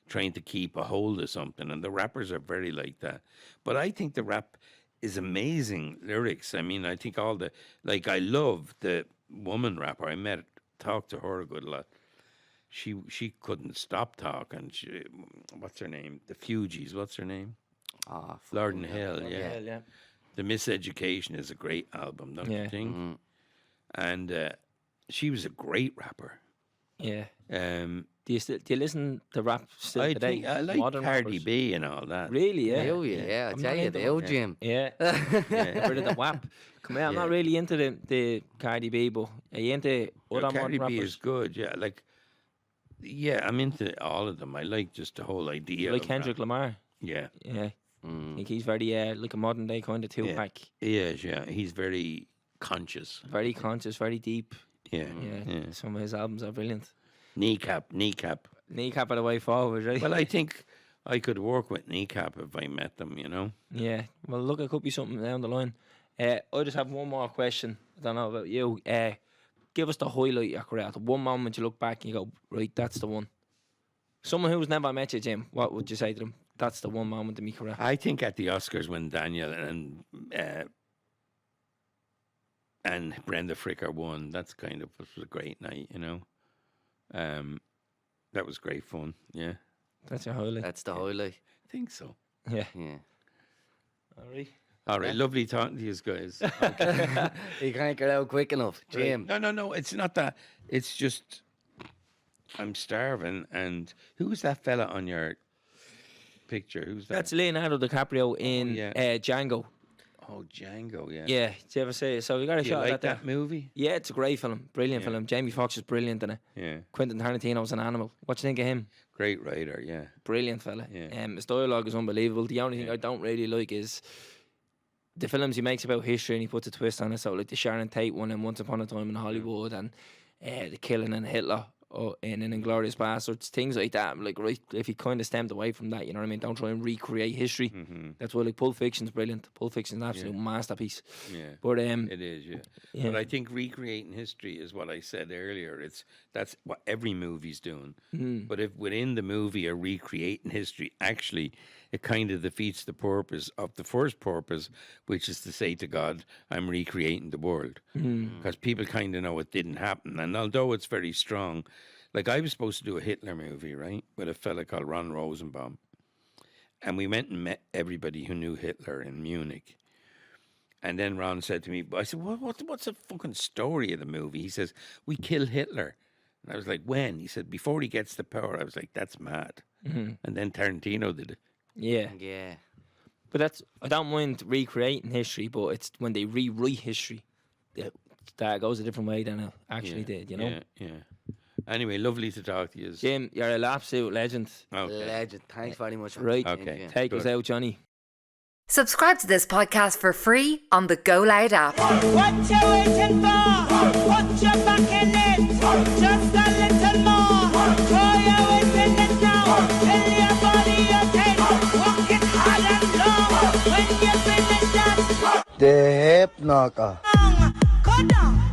trying to keep a hold of something. And the rappers are very like that. But I think the rap is amazing lyrics. I mean, I think all the, like, I love the woman rapper. I talked to her a good lot. She couldn't stop talking. What's her name? The Fugees. What's her name? Lord in Hell. Yeah. The Miseducation is a great album, don't you think? Mm-hmm. And she was a great rapper. Yeah. Do you listen to rap still today? I like modern Cardi rappers? B and all that. Really? Yeah. Oh, yeah. I I'm tell not you, into the old Jim. Yeah. Rid of the WAP. Come here, I'm not really into the Cardi B, but are you into other Cardi modern B rappers? is good, yeah. Like, yeah, I'm into all of them. I like just the whole idea. Like of Kendrick rap. Lamar? Yeah. Yeah. I think he's very, like a modern day kind of Tupac. He is, yeah. He's very conscious. Very conscious, very deep. Yeah. Yeah. Some of his albums are brilliant. Kneecap. Kneecap are the way forward, right? Well, I think I could work with Kneecap if I met them, you know? Yeah. Well, look, it could be something down the line. I just have one more question. I don't know about you. Give us the highlight of your career. The one moment you look back and you go, right, that's the one. Someone who's never met you, Jim, what would you say to them? That's the one moment in my career. I think at the Oscars when Daniel and Brenda Fricker won, that's kind of was a great night, you know? That was great fun, yeah. That's your highlight. That's the highlight. I think so. Yeah. Yeah. All right, lovely talking to you guys. You can't get out quick enough, Jim. No, it's not that. It's just I'm starving. And who's that fella on your picture? Who's that? That's Leonardo DiCaprio in Django. Oh, Django, yeah. Yeah, did you ever see it? So we got a Do you shot like at that. movie? Yeah, it's a great film. Brilliant film. Jamie Foxx is brilliant in it. Yeah. Quentin Tarantino's an animal. What do you think of him? Great writer, yeah. Brilliant fella. Yeah. His dialogue is unbelievable. The only thing I don't really like is the films he makes about history and he puts a twist on it. So like the Sharon Tate one and Once Upon a Time in Hollywood and the killing and Hitler in an Inglourious Bastards, things like that. Like, right, if he kind of stemmed away from that, you know what I mean? Don't try and recreate history. Mm-hmm. That's why, like, Pulp Fiction's brilliant. Pulp Fiction's an absolute masterpiece. Yeah. But It is, yeah. Yeah. But I think recreating history is what I said earlier. That's what every movie's doing. But if within the movie are recreating history, actually it kind of defeats the purpose of the first purpose, which is to say to God, I'm recreating the world. Because people kind of know it didn't happen. And although it's very strong, like I was supposed to do a Hitler movie, right, with a fella called Ron Rosenbaum. And we went and met everybody who knew Hitler in Munich. And then Ron said to me, I said, what's the fucking story of the movie? He says, we kill Hitler. And I was like, when? He said, before he gets the power. I was like, that's mad. And then Tarantino did it. yeah. Yeah. But I don't mind recreating history, but it's when they rewrite history that goes a different way than it actually did, you know? Yeah. Anyway, lovely to talk to you. Jim, you're an absolute legend. Okay. Legend. Thanks very much. Right. Okay. Take us Good. out, Johnny. Subscribe to this podcast for free on the Go Loud app. What you waiting for? Put your back in it. Just a little more. Throw your weight in it now. Tell your body you can. Walk it hard and long. When you finish that The hip knocker. song, go down.